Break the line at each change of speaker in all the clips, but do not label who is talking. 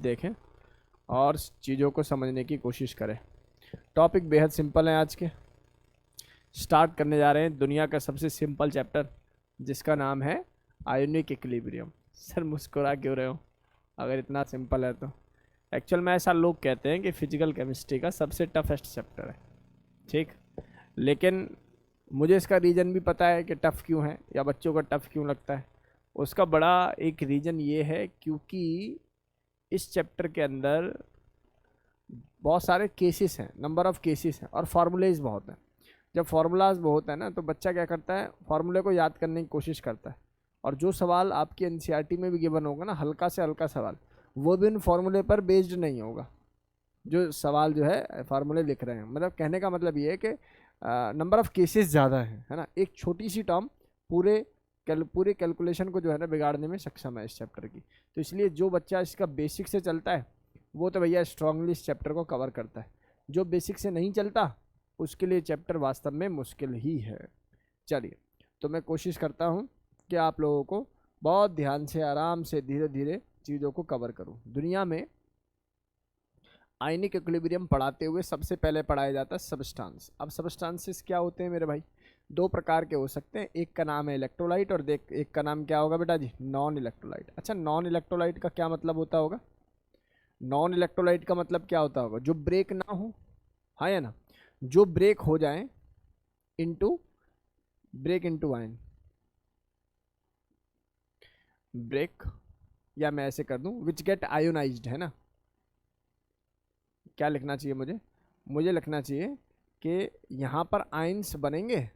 देखें और चीज़ों को समझने की कोशिश करें। टॉपिक बेहद सिंपल है आज के। स्टार्ट करने जा रहे हैं दुनिया का सबसे सिंपल चैप्टर, जिसका नाम है आयोनिक इक्विलिब्रियम। सर मुस्कुरा क्यों रहे हो अगर इतना सिंपल है तो? एक्चुअल में ऐसा लोग कहते हैं कि फिजिकल केमिस्ट्री का सबसे टफेस्ट चैप्टर है, ठीक, लेकिन मुझे इसका रीज़न भी पता है कि टफ़ क्यों है या बच्चों का टफ़ क्यों लगता है। उसका बड़ा एक रीज़न ये है क्योंकि इस चैप्टर के अंदर बहुत सारे केसेस हैं, नंबर ऑफ़ केसेस हैं और फार्मूलेज बहुत हैं। जब फार्मूलाज बहुत है ना तो बच्चा क्या करता है, फार्मूले को याद करने की कोशिश करता है, और जो सवाल आपकी एनसीईआरटी में भी गिवन होगा ना, हल्का से हल्का सवाल, वो भी उन फार्मूले पर बेस्ड नहीं होगा। जो सवाल जो है फार्मूले लिख रहे हैं, मतलब कहने का मतलब ये है कि नंबर ऑफ़ केसेस ज़्यादा है ना। एक छोटी सी टर्म पूरे कैलकुलेशन को जो है ना बिगाड़ने में सक्षम है इस चैप्टर की। तो इसलिए जो बच्चा इसका बेसिक से चलता है वो तो भैया स्ट्रांगली इस चैप्टर को कवर करता है। जो बेसिक से नहीं चलता उसके लिए चैप्टर वास्तव में मुश्किल ही है। चलिए, तो मैं कोशिश करता हूँ कि आप लोगों को बहुत ध्यान से, आराम से, धीरे धीरे चीज़ों को कवर करूँ। दुनिया में आयनिक इक्विलिब्रियम पढ़ाते हुए सबसे पहले पढ़ाया जाता है सबस्टांस। अब सबस्टांसेस क्या होते हैं मेरे भाई? दो प्रकार के हो सकते हैं, एक का नाम है इलेक्ट्रोलाइट और एक का नाम क्या होगा बेटा जी? Non electrolyte. अच्छा, नॉन इलेक्ट्रोलाइट का क्या मतलब होता होगा? नॉन इलेक्ट्रोलाइट का मतलब क्या होता होगा? जो ब्रेक ना हो, हाँ या ना, जो ब्रेक हो जाए इनटू आयन, ब्रेक, या मैं ऐसे कर दूं विच गेट आयोनाइज्ड, है ना। क्या लिखना चाहिए मुझे लिखना चाहिए कि यहाँ पर आयंस बनेंगे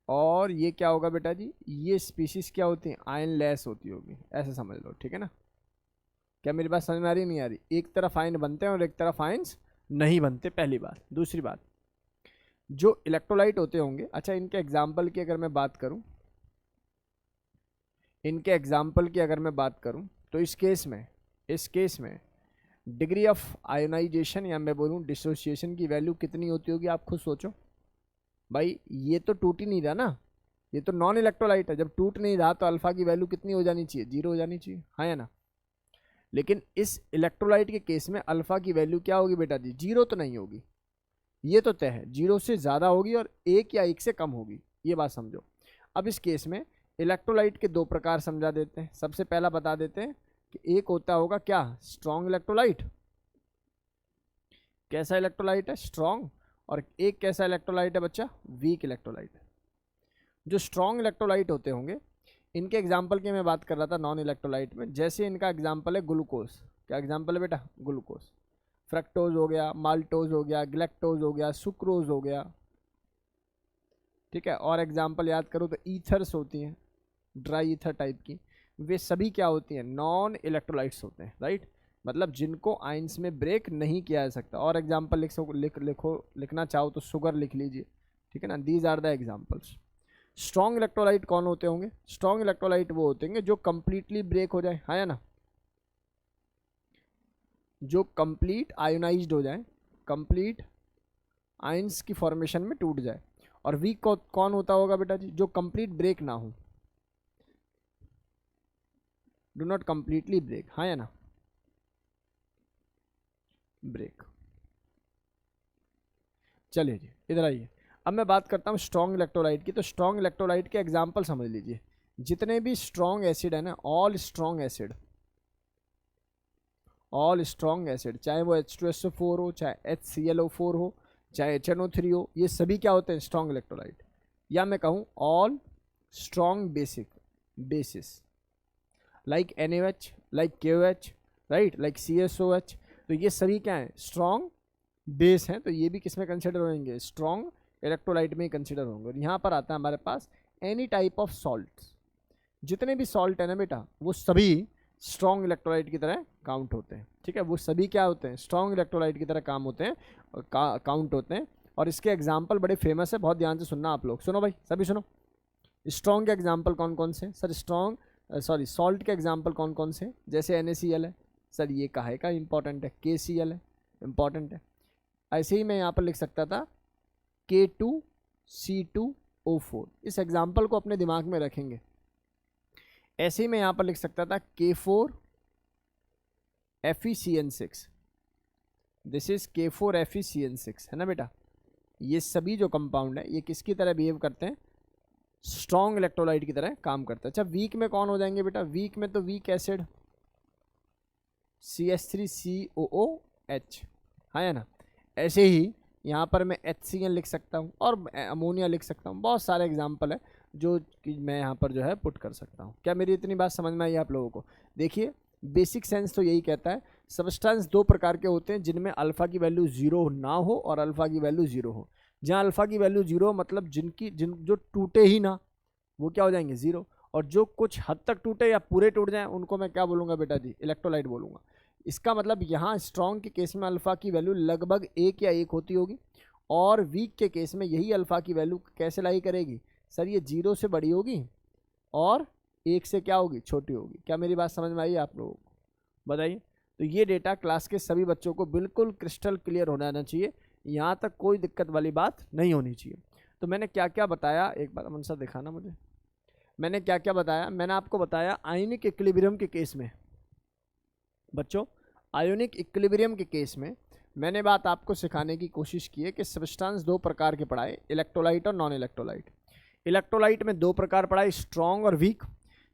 और ये क्या होगा बेटा जी? ये स्पीशीज क्या होती हैं? आयन लेस होती होगी, ऐसे समझ लो, ठीक है ना। क्या मेरी बात समझ में आ रही नहीं आ रही? एक तरफ आयन बनते हैं और एक तरफ आयंस नहीं बनते, पहली बात। दूसरी बात, जो इलेक्ट्रोलाइट होते होंगे, अच्छा इनके एग्जाम्पल की अगर मैं बात करूं, तो इस केस में डिग्री ऑफ आयोनाइजेशन या मैं बोलूं डिसोसिएशन की वैल्यू कितनी होती होगी? आप खुद सोचो भाई। ये तो टूट ही नहीं रहा ना, ये तो नॉन इलेक्ट्रोलाइट है। जब टूट नहीं रहा तो अल्फा की वैल्यू कितनी हो जानी चाहिए? 0 हो जानी चाहिए, हाँ या ना। लेकिन इस इलेक्ट्रोलाइट के केस में अल्फा की वैल्यू क्या होगी बेटा जी? 0 तो नहीं होगी, ये तो तय है, 0 से ज़्यादा होगी और 1 या 1 से कम होगी, ये बात समझो। अब इस केस में इलेक्ट्रोलाइट के दो प्रकार समझा देते हैं। सबसे पहला बता देते हैं कि एक होता होगा क्या? Strong electrolyte. कैसा इलेक्ट्रोलाइट है? स्ट्रॉन्ग। और एक कैसा इलेक्ट्रोलाइट है बच्चा? Weak electrolyte. जो स्ट्रॉन्ग इलेक्ट्रोलाइट होते होंगे, इनके एग्जाम्पल की मैं बात कर रहा था नॉन इलेक्ट्रोलाइट में। जैसे इनका एग्जाम्पल है ग्लूकोज। क्या एग्जाम्पल है बेटा? ग्लूकोज। फ्रक्टोज हो गया, माल्टोज हो गया, ग्लैक्टोज हो गया, सुक्रोज हो गया, ठीक है। और एग्जाम्पल याद करो तो ईथर्स होती हैं, ड्राई ईथर टाइप की। वे सभी क्या होती हैं? नॉन इलेक्ट्रोलाइट्स होते हैं, राइट। मतलब जिनको आयंस में ब्रेक नहीं किया जा सकता। और एग्जाम्पल लिखना चाहो तो शुगर लिख लीजिए, ठीक है ना। These are the examples. Strong electrolyte कौन होते होंगे? स्ट्रॉन्ग इलेक्ट्रोलाइट वो होते हैं जो कंप्लीटली ब्रेक हो जाए, हाँ या ना, जो कंप्लीट आयोनाइज्ड हो जाए, कंप्लीट आयंस की फॉर्मेशन में टूट जाए। और वीक कौन होता होगा बेटा जी? जो कंप्लीट ब्रेक ना हो, डू नॉट कंप्लीटली ब्रेक, हाँ या ना, ब्रेक। चलिए जी, इधर आइए। अब मैं बात करता हूँ स्ट्रॉन्ग इलेक्ट्रोलाइट की। तो स्ट्रॉन्ग इलेक्ट्रोलाइट के एग्जाम्पल समझ लीजिए। जितने भी स्ट्रॉन्ग एसिड है ना, ऑल स्ट्रॉन्ग एसिड, चाहे वो H2SO4 हो, चाहे HClO4 हो, चाहे HNO3 हो, ये सभी क्या होते हैं? Strong electrolyte. या मैं कहूँ all strong bases, like NaOH, like KOH, right, like CSOH। तो ये सभी क्या है? स्ट्रॉन्ग बेस हैं। तो ये भी किस में कंसिडर होंगे? स्ट्रॉन्ग इलेक्ट्रोलाइट में ही कंसिडर होंगे। और यहाँ पर आता है हमारे पास एनी टाइप ऑफ सॉल्ट। जितने भी सॉल्ट है ना बेटा, वो सभी स्ट्रॉन्ग इलेक्ट्रोलाइट की तरह काउंट होते हैं, ठीक है। वो सभी क्या होते हैं? स्ट्रॉन्ग इलेक्ट्रोलाइट की तरह काम होते हैं, काउंट होते हैं। और इसके एग्जाम्पल बड़े फेमस है, बहुत ध्यान से सुनना आप लोग। सुनो भाई, सभी सुनो। स्ट्रॉन्ग के एग्जाम्पल कौन कौन से? सर सॉल्ट के एग्जाम्पल कौन कौन से? जैसे NaCl है, सर ये काहे का इंपॉर्टेंट है? KCl है, इंपॉर्टेंट है। ऐसे ही मैं यहाँ पर लिख सकता था K2C2O4। इस एग्जाम्पल को अपने दिमाग में रखेंगे। ऐसे ही मैं यहाँ पर लिख सकता था K4 FeCN6, this is K4FeCN6, है ना बेटा। ये सभी जो कंपाउंड है ये किसकी तरह बिहेव करते हैं, स्ट्रॉन्ग इलेक्ट्रोलाइट की तरह काम करता है। अच्छा वीक में कौन हो जाएंगे बेटा, वीक में तो वीक एसिड CH3COOH, है ना। ऐसे ही यहाँ पर मैं HCl लिख सकता हूँ और अमोनिया लिख सकता हूँ, बहुत सारे एग्जाम्पल है जो कि मैं यहाँ पर जो है पुट कर सकता हूँ। क्या मेरी इतनी बात समझ में आई आप लोगों को। देखिए बेसिक सेंस तो यही कहता है, सब्सटेंस दो प्रकार के होते हैं जिनमें अल्फा की वैल्यू 0 ना हो और अल्फा की वैल्यू 0 हो। जहाँ अल्फा की वैल्यू 0 मतलब जो टूटे ही ना वो क्या हो जाएंगे 0, और जो कुछ हद तक टूटे या पूरे टूट जाएं उनको मैं क्या बोलूँगा बेटा जी, इलेक्ट्रोलाइट बोलूँगा। इसका मतलब यहाँ स्ट्रॉन्ग के केस में अल्फा की वैल्यू लगभग 1 या 1 होती होगी, और वीक के केस में यही अल्फा की वैल्यू कैसे लाई करेगी सर, ये 0 से बड़ी होगी और 1 से क्या होगी, छोटी होगी। क्या मेरी बात समझ में आई आप लोगों को, बताइए। तो ये डेटा क्लास के सभी बच्चों को बिल्कुल क्रिस्टल क्लियर होना चाहिए, यहाँ तक कोई दिक्कत वाली बात नहीं होनी चाहिए। तो मैंने क्या क्या बताया, एक बार अमन सर दिखाना मुझे, मैंने क्या क्या बताया। मैंने आपको बताया आयोनिक इक्विलिब्रियम के केस में बच्चों, आयोनिक इक्विलिब्रियम के केस में मैंने बात आपको सिखाने की कोशिश की है कि सब्सटेंस दो प्रकार के पढ़ाए, इलेक्ट्रोलाइट और नॉन इलेक्ट्रोलाइट। इलेक्ट्रोलाइट में दो प्रकार पढ़ाए, स्ट्रॉन्ग और वीक।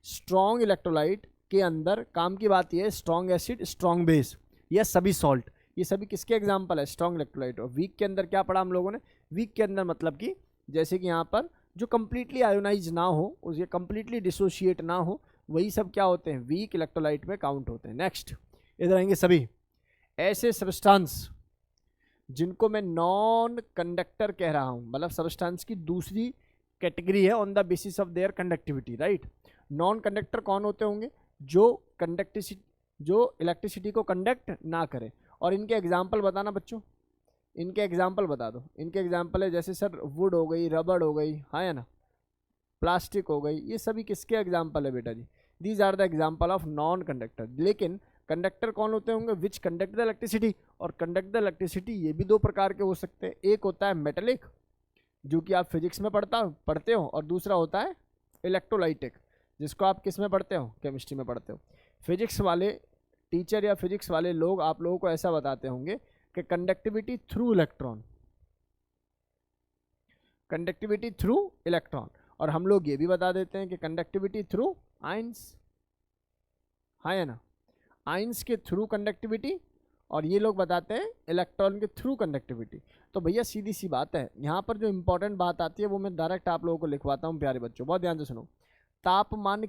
स्ट्रॉन्ग इलेक्ट्रोलाइट के अंदर काम की बात यह है, स्ट्रॉन्ग एसिड, स्ट्रॉन्ग बेस, या सभी सॉल्ट, ये सभी किसके एग्जाम्पल है, स्ट्रॉन्ग इलेक्ट्रोलाइट। और वीक के अंदर क्या पढ़ा हम लोगों ने, वीक के अंदर मतलब कि जैसे कि यहाँ पर जो कंप्लीटली आयोनाइज ना हो, उसे कंप्लीटली डिसोशिएट ना हो, वही सब क्या होते हैं, वीक इलेक्ट्रोलाइट में काउंट होते हैं। नेक्स्ट इधर आएंगे सभी ऐसे सब्सटेंस जिनको मैं नॉन कंडक्टर कह रहा हूँ, मतलब सब्सटेंस की दूसरी कैटेगरी है on the basis of their conductivity, right. Non conductor कौन होते होंगे, जो इलेक्ट्रिसिटी को कंडक्ट ना करे। और इनके एग्जाम्पल बताना बच्चों, इनके एग्जाम्पल बता दो। इनके एग्जाम्पल है जैसे सर वुड हो गई, रबड़ हो गई, हाँ या ना, प्लास्टिक हो गई, ये सभी किसके एग्जाम्पल है बेटा जी, these are the example of non conductor. लेकिन कंडक्टर कौन होते होंगे, विच कंडक्ट द इलेक्ट्रिसिटी। और कंडक्ट द इलेक्ट्रिसिटी ये भी दो प्रकार के हो सकते हैं, एक होता है मेटेलिक जो कि आप फिजिक्स में पढ़ते हो, और दूसरा होता है इलेक्ट्रोलाइटिक जिसको आप किस में पढ़ते हो, केमिस्ट्री में पढ़ते हो। फिजिक्स वाले टीचर या फिजिक्स वाले लोग आप लोगों को ऐसा बताते होंगे कि conductivity through electron, conductivity through electron, और हम लोग ये भी बता देते हैं कि कंडक्टिविटी थ्रू आयंस, हाँ या ना, आयंस के थ्रू कंडक्टिविटी, और ये लोग बताते हैं इलेक्ट्रॉन के थ्रू कंडक्टिविटी। तो भैया सीधी सी बात है, यहाँ पर जो इंपॉर्टेंट बात आती है वो मैं डायरेक्ट आप लोगों को लिखवाता हूँ प्यारे बच्चों, बहुत ध्यान से सुनो। तापमान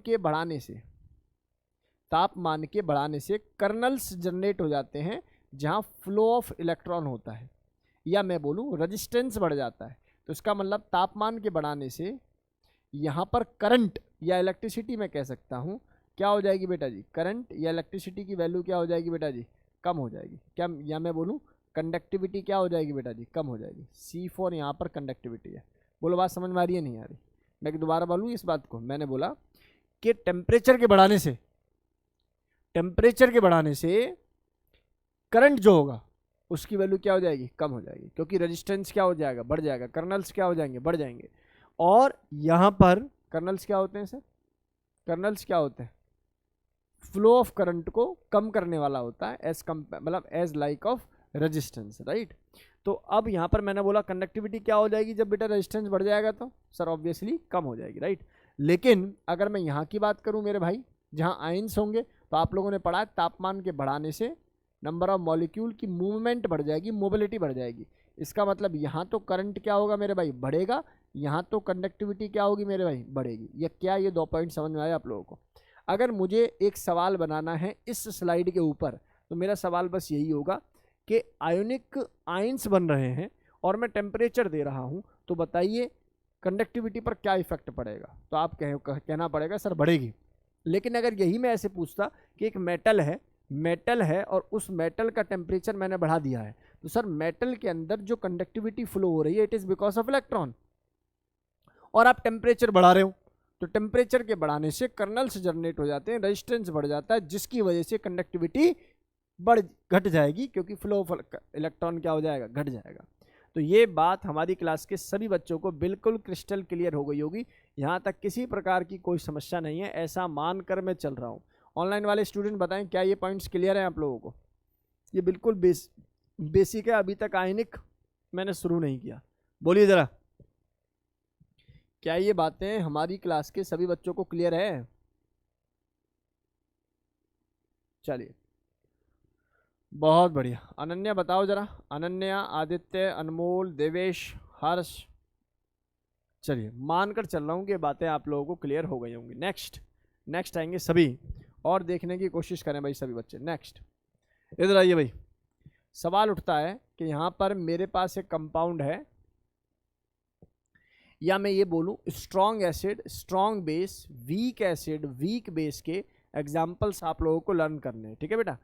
के बढ़ाने से कर्नल्स जनरेट हो जाते हैं जहाँ फ्लो ऑफ इलेक्ट्रॉन होता है, या मैं बोलूँ रेजिस्टेंस बढ़ जाता है। तो इसका मतलब तापमान के बढ़ाने से यहाँ पर करंट या इलेक्ट्रिसिटी मैं कह सकता हूँ क्या हो जाएगी बेटा जी, करंट या इलेक्ट्रिसिटी की वैल्यू क्या हो जाएगी बेटा जी, कम हो जाएगी। क्या, या मैं बोलूँ कंडक्टिविटी क्या हो जाएगी बेटा जी, कम हो जाएगी। C4 यहाँ पर कंडक्टिविटी है। बोलो बात समझ में आ रही है, नहीं आ रही। मैं दोबारा बोलूँ इस बात को, मैंने बोला कि टेम्परेचर के बढ़ाने से करंट जो होगा उसकी वैल्यू क्या हो जाएगी, कम हो जाएगी, क्योंकि रेजिस्टेंस क्या हो जाएगा, बढ़ जाएगा, कर्नल्स क्या हो जाएंगे, बढ़ जाएंगे। और यहाँ पर कर्नल्स क्या होते हैं सर, कर्नल्स क्या होते हैं, फ्लो ऑफ करंट को कम करने वाला होता है, as like of resistance, right. तो अब यहाँ पर मैंने बोला कंडक्टिविटी क्या हो जाएगी जब बेटा रेजिस्टेंस बढ़ जाएगा, तो सर ऑब्वियसली कम हो जाएगी, राइट। लेकिन अगर मैं यहाँ की बात करूँ मेरे भाई, जहाँ आयंस होंगे, तो आप लोगों ने पढ़ा तापमान के बढ़ाने से नंबर ऑफ मॉलिक्यूल की मूवमेंट बढ़ जाएगी, मोबिलिटी बढ़ जाएगी। इसका मतलब यहाँ तो करंट क्या होगा मेरे भाई, बढ़ेगा, यहाँ तो कंडक्टिविटी क्या होगी मेरे भाई, बढ़ेगी। ये क्या, ये 2 पॉइंट समझ में आए आप लोगों को। अगर मुझे एक सवाल बनाना है इस स्लाइड के ऊपर, तो मेरा सवाल बस यही होगा कि आयोनिक आयंस बन रहे हैं और मैं टेम्परेचर दे रहा हूँ, तो बताइए कंडक्टिविटी पर क्या इफेक्ट पड़ेगा। तो आप कहना पड़ेगा सर बढ़ेगी। लेकिन अगर यही मैं ऐसे पूछता कि एक मेटल है और उस मेटल का टेम्परेचर मैंने बढ़ा दिया है, तो सर मेटल के अंदर जो कंडक्टिविटी फ्लो हो रही है it is because of electron, और आप टेम्परेचर बढ़ा रहे हो, तो टेम्परेचर के बढ़ाने से कर्नल्स जनरेट हो जाते हैं, रेजिस्टेंस बढ़ जाता है, जिसकी वजह से कंडक्टिविटी घट जाएगी, क्योंकि फ्लो ऑफ इलेक्ट्रॉन क्या हो जाएगा, घट जाएगा। तो ये बात हमारी क्लास के सभी बच्चों को बिल्कुल क्रिस्टल क्लियर हो गई होगी। यहाँ तक किसी प्रकार की कोई समस्या नहीं है, ऐसा मानकर मैं चल रहा हूँ। ऑनलाइन वाले स्टूडेंट बताएं क्या ये पॉइंट्स क्लियर हैं आप लोगों को? ये बिल्कुल बेसिक है, अभी तक आयनिक मैंने शुरू नहीं किया। बोलिए ज़रा, क्या ये बातें हमारी क्लास के सभी बच्चों को क्लियर है? चलिए बहुत बढ़िया। अनन्या बताओ जरा, अनन्या, आदित्य, अनमोल, देवेश, हर्ष। चलिए मानकर चल रहा हूँ कि बातें आप लोगों को क्लियर हो गई होंगी। नेक्स्ट आएंगे सभी, और देखने की कोशिश करें भाई सभी बच्चे। नेक्स्ट इधर आइए भाई। सवाल उठता है कि यहाँ पर मेरे पास एक कंपाउंड है, या मैं ये बोलूँ strong acid, strong base, weak acid, weak base के एग्जाम्पल्स आप लोगों को लर्न करने हैं। ठीक है बेटा,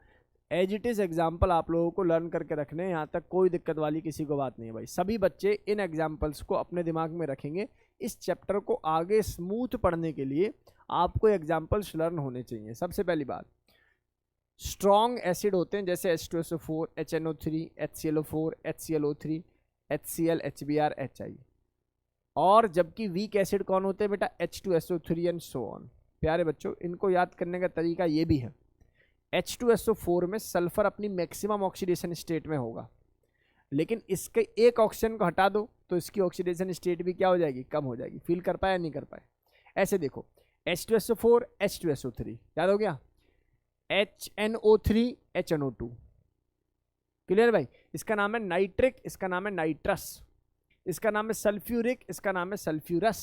एज इट इज़ एग्जाम्पल आप लोगों को लर्न करके रखने हैं। यहाँ तक कोई दिक्कत वाली किसी को बात नहीं है भाई। सभी बच्चे इन एग्जाम्पल्स को अपने दिमाग में रखेंगे। इस चैप्टर को आगे स्मूथ पढ़ने के लिए आपको एग्जाम्पल्स लर्न होने चाहिए। सबसे पहली बात, स्ट्रॉन्ग एसिड होते हैं जैसे H2SO4, HNO3, HClO4, HClO3, HCl, HBr, HI। और जबकि वीक एसिड कौन होते हैं बेटा? H2SO3 and so on. प्यारे बच्चों, इनको याद करने का तरीका ये भी है। H2SO4 में सल्फर अपनी मैक्सिमम ऑक्सीडेशन स्टेट में होगा, लेकिन इसके एक ऑक्सीजन को हटा दो तो इसकी ऑक्सीडेशन स्टेट भी क्या हो जाएगी? कम हो जाएगी। फील कर पाया नहीं कर पाए? ऐसे देखो, H2SO4, H2SO3 याद हो गया, HNO3, HNO2। क्लियर भाई? इसका नाम है नाइट्रिक, इसका नाम है नाइट्रस, इसका नाम है सल्फ्यूरिक, इसका नाम है सल्फ्यूरस।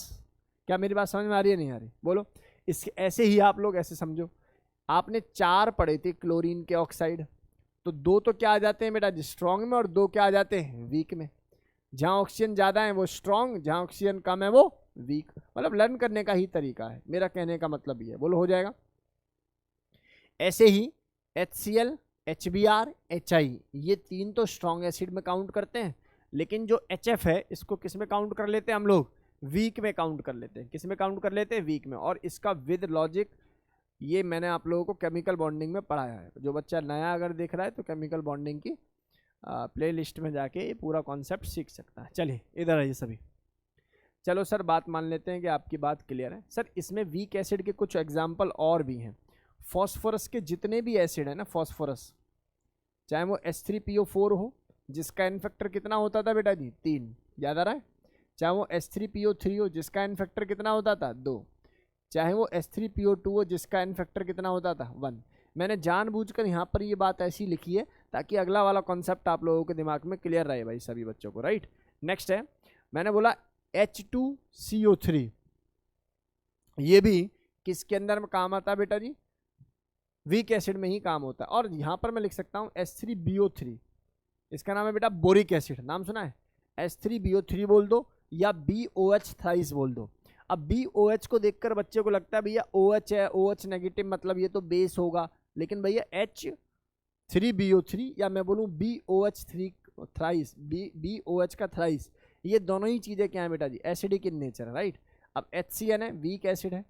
क्या मेरी बात समझ में आ रही है नहीं आ रही? बोलो। इस ऐसे ही आप लोग ऐसे समझो, आपने 4 पढ़े थे क्लोरीन के ऑक्साइड, तो 2 तो क्या आ जाते हैं बेटा? स्ट्रॉन्ग में, और 2 क्या आ जाते हैं? वीक में। जहाँ ऑक्सीजन ज़्यादा है वो स्ट्रॉन्ग, जहाँ ऑक्सीजन कम है वो वीक। मतलब लर्न करने का ही तरीका है, मेरा कहने का मतलब ये है। बोलो, हो जाएगा। ऐसे ही HCl, HBr, HI, ये 3 तो स्ट्रॉन्ग एसिड में काउंट करते हैं, लेकिन जो HF है इसको किस में काउंट कर लेते हैं हम लोग? वीक में काउंट कर लेते हैं। किस में काउंट कर लेते हैं? वीक में। और इसका विद लॉजिक ये मैंने आप लोगों को केमिकल बॉन्डिंग में पढ़ाया है। जो बच्चा नया अगर देख रहा है तो केमिकल बॉन्डिंग की प्लेलिस्ट में जाके ये पूरा कॉन्सेप्ट सीख सकता है। चलिए इधर आइए सभी। चलो सर, बात मान लेते हैं कि आपकी बात क्लियर है। सर इसमें वीक एसिड के कुछ एग्जाम्पल और भी हैं। फॉस्फोरस के जितने भी एसिड है ना, फॉस्फोरस, चाहे वो H3PO4 हो जिसका एन फैक्टर कितना होता था बेटा जी? 3, याद आ रहा है? चाहे वो H3PO3 हो जिसका एन फैक्टर कितना होता था? 2, चाहे वो H3PO2 हो जिसका एन फैक्टर कितना होता था? 1। मैंने जानबूझकर यहाँ पर ये बात ऐसी लिखी है ताकि अगला वाला कॉन्सेप्ट आप लोगों के दिमाग में क्लियर रहे भाई सभी बच्चों को। राइट, नेक्स्ट है, मैंने बोला H2CO3, ये भी किसके अंदर में काम आता है बेटा जी? वीक एसिड में ही काम होता है। और यहाँ पर मैं लिख सकता हूँ H3BO3, इसका नाम है बेटा बोरिक एसिड। नाम सुना है? H3BO3 बोल दो या BOH थ्राइस बोल दो। अब BOH को देखकर बच्चे को लगता है भैया OH है, OH नेगेटिव, मतलब ये तो बेस होगा। लेकिन भैया H3BO3 या मैं बोलूँ BOH3 थ्राइस, BOH का थ्राइस, ये दोनों ही चीज़ें क्या है बेटा जी? एसिडिक इन नेचर है। राइट, अब HCN है, वीक एसिड है।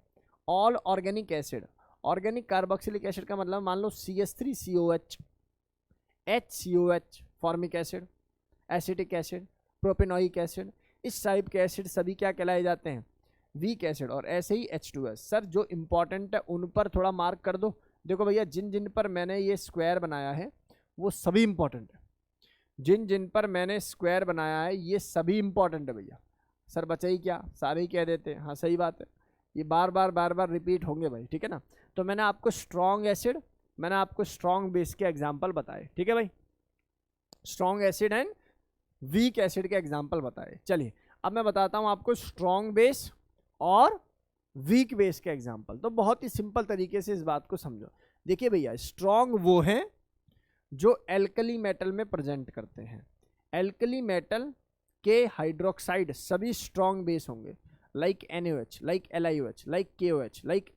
All organic acid, organic carboxylic acid का मतलब मान लो CH3COH, HCOH formic acid, acetic acid, propanoic acid, इस टाइप के एसिड सभी क्या कहलाए जाते हैं? Weak acid. और ऐसे ही H2S। सर जो इंपॉर्टेंट है उन पर थोड़ा मार्क कर दो। देखो भैया, जिन जिन पर मैंने ये स्क्वायर बनाया है वो सभी इंपॉर्टेंट है। जिन जिन पर मैंने स्क्वायर बनाया है ये सभी इंपॉर्टेंट है भैया। सर बचा ही क्या? सारे ही कह देते हैं। हाँ सही बात है, ये बार बार रिपीट होंगे भाई। ठीक है ना? तो मैंने आपको स्ट्रॉन्ग एसिड, मैंने आपको स्ट्रॉन्ग बेस के एग्जाम्पल बताए। ठीक है भाई, strong acid and weak acid के एग्जाम्पल बताए। चलिए अब मैं बताता हूँ आपको स्ट्रॉन्ग बेस और वीक बेस के एग्जाम्पल। तो बहुत ही सिंपल तरीके से इस बात को समझो। देखिए भैया, स्ट्रॉन्ग वो हैं जो एल्कली मेटल में प्रेजेंट करते हैं। एल्कली मेटल के हाइड्रोक्साइड सभी स्ट्रॉन्ग बेस होंगे, like NaOH, like LiOH, like KOH, like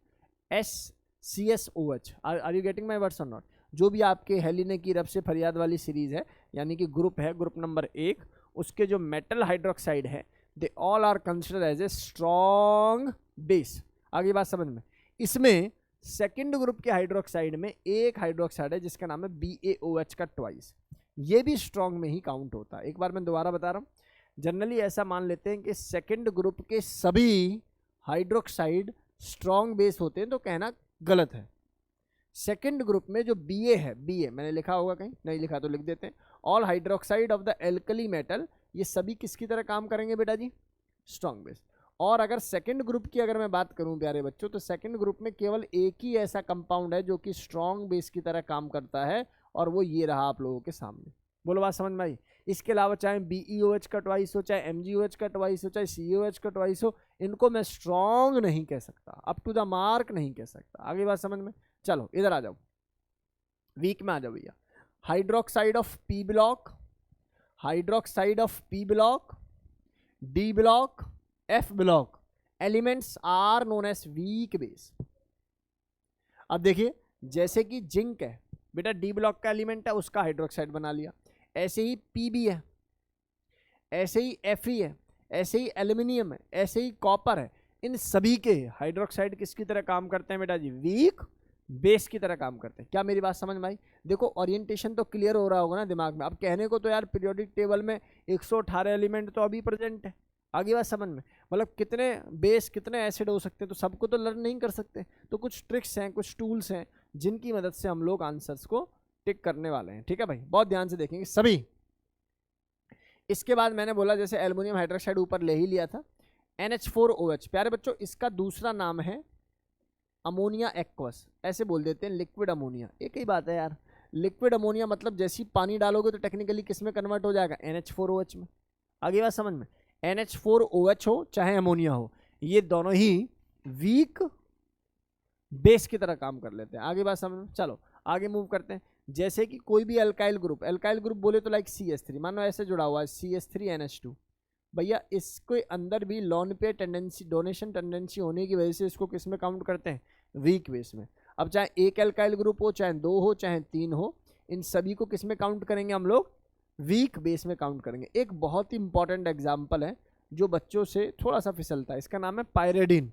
SCSOH। Are you getting my words or not? जो भी आपके हेलिने की रब से फरियाद वाली सीरीज है, यानी कि ग्रुप है, ग्रुप नंबर 1, उसके जो मेटल हाइड्रोक्साइड है they all are consider as a strong base. आगे बात समझ में? इसमें सेकेंड ग्रुप के हाइड्रोक्साइड में एक हाइड्रोक्साइड है जिसका नाम है BaOH का ट्वाइस, ये भी स्ट्रॉन्ग में ही काउंट होता है। एक बार मैं दोबारा बता रहा हूँ, जनरली ऐसा मान लेते हैं कि सेकेंड ग्रुप के सभी हाइड्रोक्साइड स्ट्रॉन्ग बेस होते हैं, तो कहना गलत है। सेकंड ग्रुप में जो Ba है, Ba मैंने लिखा होगा कहीं, नहीं लिखा तो लिख देते हैं, all hydroxide of the alkali metal, ये सभी किसकी तरह काम करेंगे बेटा जी, स्ट्रॉन्ग बेस। और अगर सेकंड ग्रुप की अगर मैं बात करूं प्यारे बच्चों, तो सेकंड ग्रुप में केवल एक ही ऐसा कंपाउंड है जो कि स्ट्रॉन्ग बेस की तरह काम करता है, और वो ये रहा आप लोगों के सामने। बोलो बात समझ में आई। इसके अलावा चाहे BeOH का ट्वाइस हो, चाहे MgOH का ट्वाइस हो, चाहे COH का ट्वाइस हो, इनको मैं स्ट्रॉन्ग नहीं कह सकता, अप टू द मार्क नहीं कह सकता। आगे बात समझ में। चलो इधर आ जाओ, वीक में आ जाओ भैया। Hydroxide of P block, hydroxide of P block, D block, F block, elements are known as weak base. अब देखिए, जैसे कि जिंक है बेटा, D ब्लॉक का एलिमेंट है, उसका हाइड्रोक्साइड बना लिया। ऐसे ही P भी है, ऐसे ही Fe है, ऐसे ही एल्यूमिनियम है, ऐसे ही कॉपर है। इन सभी के हाइड्रोक्साइड किसकी तरह काम करते हैं बेटा जी, वीक बेस की तरह काम करते हैं। क्या मेरी बात समझ में आई। देखो ओरिएंटेशन तो क्लियर हो रहा होगा ना दिमाग में। अब कहने को तो यार पीरियोडिक टेबल में 118 एलिमेंट तो अभी प्रेजेंट है, आगे बात समझ में, मतलब कितने बेस कितने एसिड हो सकते हैं, तो सबको तो लर्न नहीं कर सकते। तो कुछ ट्रिक्स हैं, कुछ टूल्स हैं जिनकी मदद से हम लोग आंसर्स को टिक करने वाले हैं। ठीक है भाई, बहुत ध्यान से देखेंगे सभी। इसके बाद मैंने बोला जैसे एल्युमिनियम हाइड्रोक्साइड ऊपर ले ही लिया था, NH4OH। प्यारे बच्चों, इसका दूसरा नाम है अमोनिया एक्वस, ऐसे बोल देते हैं, लिक्विड अमोनिया। एक ही बात है यार, लिक्विड अमोनिया मतलब जैसे ही पानी डालोगे तो टेक्निकली किस में कन्वर्ट हो जाएगा, NH4OH में। आगे बात समझ में। NH4OH हो चाहे अमोनिया हो, ये दोनों ही वीक बेस की तरह काम कर लेते हैं। आगे बात समझ में। चलो आगे मूव करते हैं। जैसे कि कोई भी अल्काइल ग्रुप बोले तो लाइक CH3, मानो ऐसे जुड़ा हुआ है CH3NH2, भैया इसके अंदर भी लॉन पे टेंडेंसी, डोनेशन टेंडेंसी होने की वजह से इसको किस में काउंट करते हैं, वीक बेस में। अब चाहे एक अल्काइल ग्रुप हो, चाहे 2 हो, चाहे 3 हो, इन सभी को किस में काउंट करेंगे हम लोग, वीक बेस में काउंट करेंगे। एक बहुत ही इंपॉर्टेंट एग्जाम्पल है जो बच्चों से थोड़ा सा फिसलता है, इसका नाम है पायरेडिन,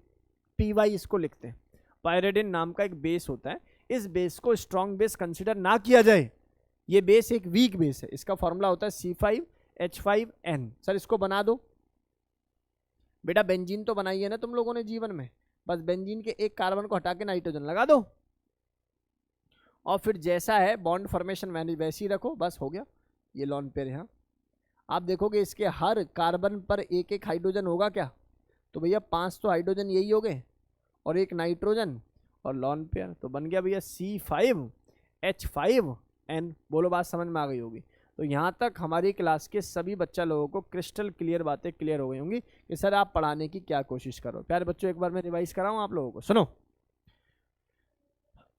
PY इसको लिखते हैं। पायरेडिन नाम का एक बेस होता है, इस बेस को स्ट्रॉन्ग बेस कंसिडर ना किया जाए, ये बेस एक वीक बेस है। इसका फॉर्मूला होता है C5H5N। सर इसको बना दो बेटा, बेंजीन तो बनाई है ना तुम लोगों ने जीवन में, बस बेंजीन के एक कार्बन को हटा के नाइट्रोजन लगा दो, और फिर जैसा है बॉन्ड फॉर्मेशन वैसे ही रखो, बस हो गया। ये लॉन पेयर यहाँ आप देखोगे इसके हर कार्बन पर एक एक हाइड्रोजन होगा क्या, तो भैया 5 तो हाइड्रोजन यही हो गए, और एक नाइट्रोजन और लॉन पेयर, तो बन गया भैया C5H5N। बोलो बात समझ में आ गई होगी। तो यहाँ तक हमारी क्लास के सभी बच्चा लोगों को क्रिस्टल क्लियर बातें क्लियर हो गई होंगी कि सर आप पढ़ाने की क्या कोशिश करो। प्यारे बच्चों, एक बार मैं रिवाइज कराऊँ आप लोगों को, सुनो।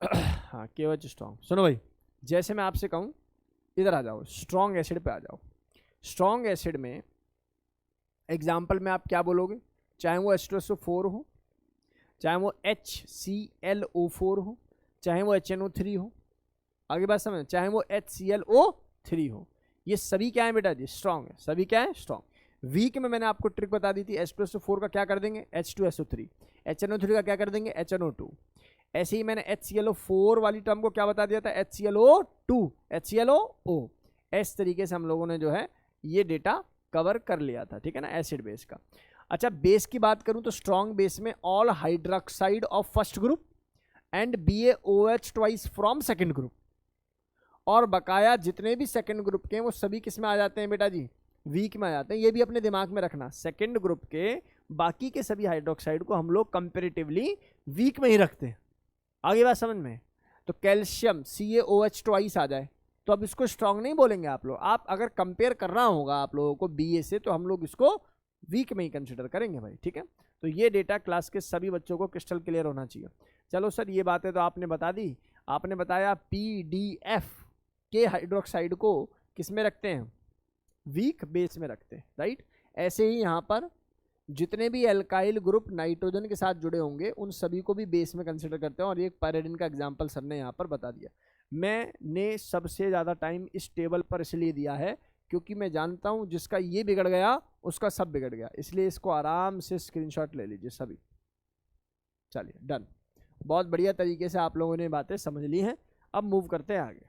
हाँ, KOH स्ट्रॉन्ग, सुनो भाई, जैसे मैं आपसे कहूँ इधर आ जाओ, स्ट्रॉन्ग एसिड पे आ जाओ। स्ट्रॉन्ग एसिड में एग्जाम्पल में आप क्या बोलोगे, चाहे वो H2SO4 हो, चाहे वो HClO4 हो, चाहे वो HNO3 हो, आगे बात समझ, चाहे वो HClO3 हो, ये सभी क्या है बेटा जी, स्ट्रॉन्ग है। सभी क्या है, स्ट्रॉन्ग। वीक में मैंने आपको ट्रिक बता दी थी, H2SO4 का क्या कर देंगे, H2SO3, HNO3 का क्या कर देंगे, HNO2। ऐसे ही मैंने HClO4 वाली टर्म को क्या बता दिया था, HClO2, HClO। इस तरीके से हम लोगों ने जो है ये डेटा कवर कर लिया था, ठीक है ना, एसिड बेस का। अच्छा, बेस की बात करूं तो स्ट्रॉन्ग बेस में all hydroxide of first group and BaOH twice from second group, और बकाया जितने भी सेकंड ग्रुप के हैं वो सभी किस में आ जाते हैं बेटा जी, वीक में आ जाते हैं। ये भी अपने दिमाग में रखना, सेकंड ग्रुप के बाकी के सभी हाइड्रोक्साइड को हम लोग कंपेरेटिवली वीक में ही रखते हैं। आगे बात समझ में। तो कैल्शियम CaOH ट्वाइस आ जाए तो अब इसको स्ट्रॉन्ग नहीं बोलेंगे आप लोग। आप अगर कंपेयर करना होगा आप लोगों को BA से, तो हम लोग इसको वीक में ही कंसिडर करेंगे भाई, ठीक है। तो ये डेटा क्लास के सभी बच्चों को क्रिस्टल क्लियर होना चाहिए। चलो सर, ये बातें तो आपने बता दी। आपने बताया PDF के हाइड्रोक्साइड को किस में रखते हैं, वीक बेस में रखते हैं, राइट। ऐसे ही यहाँ पर जितने भी एल्काइल ग्रुप नाइट्रोजन के साथ जुड़े होंगे उन सभी को भी बेस में कंसिडर करते हैं। और एक पायरेडिन का एग्जाम्पल सर ने यहाँ पर बता दिया। मैंने सबसे ज़्यादा टाइम इस टेबल पर इसलिए दिया है क्योंकि मैं जानता हूँ जिसका ये बिगड़ गया उसका सब बिगड़ गया, इसलिए इसको आराम से स्क्रीनशॉट ले लीजिए सभी। चलिए डन, बहुत बढ़िया तरीके से आप लोगों ने बातें समझ ली हैं। अब मूव करते हैं आगे।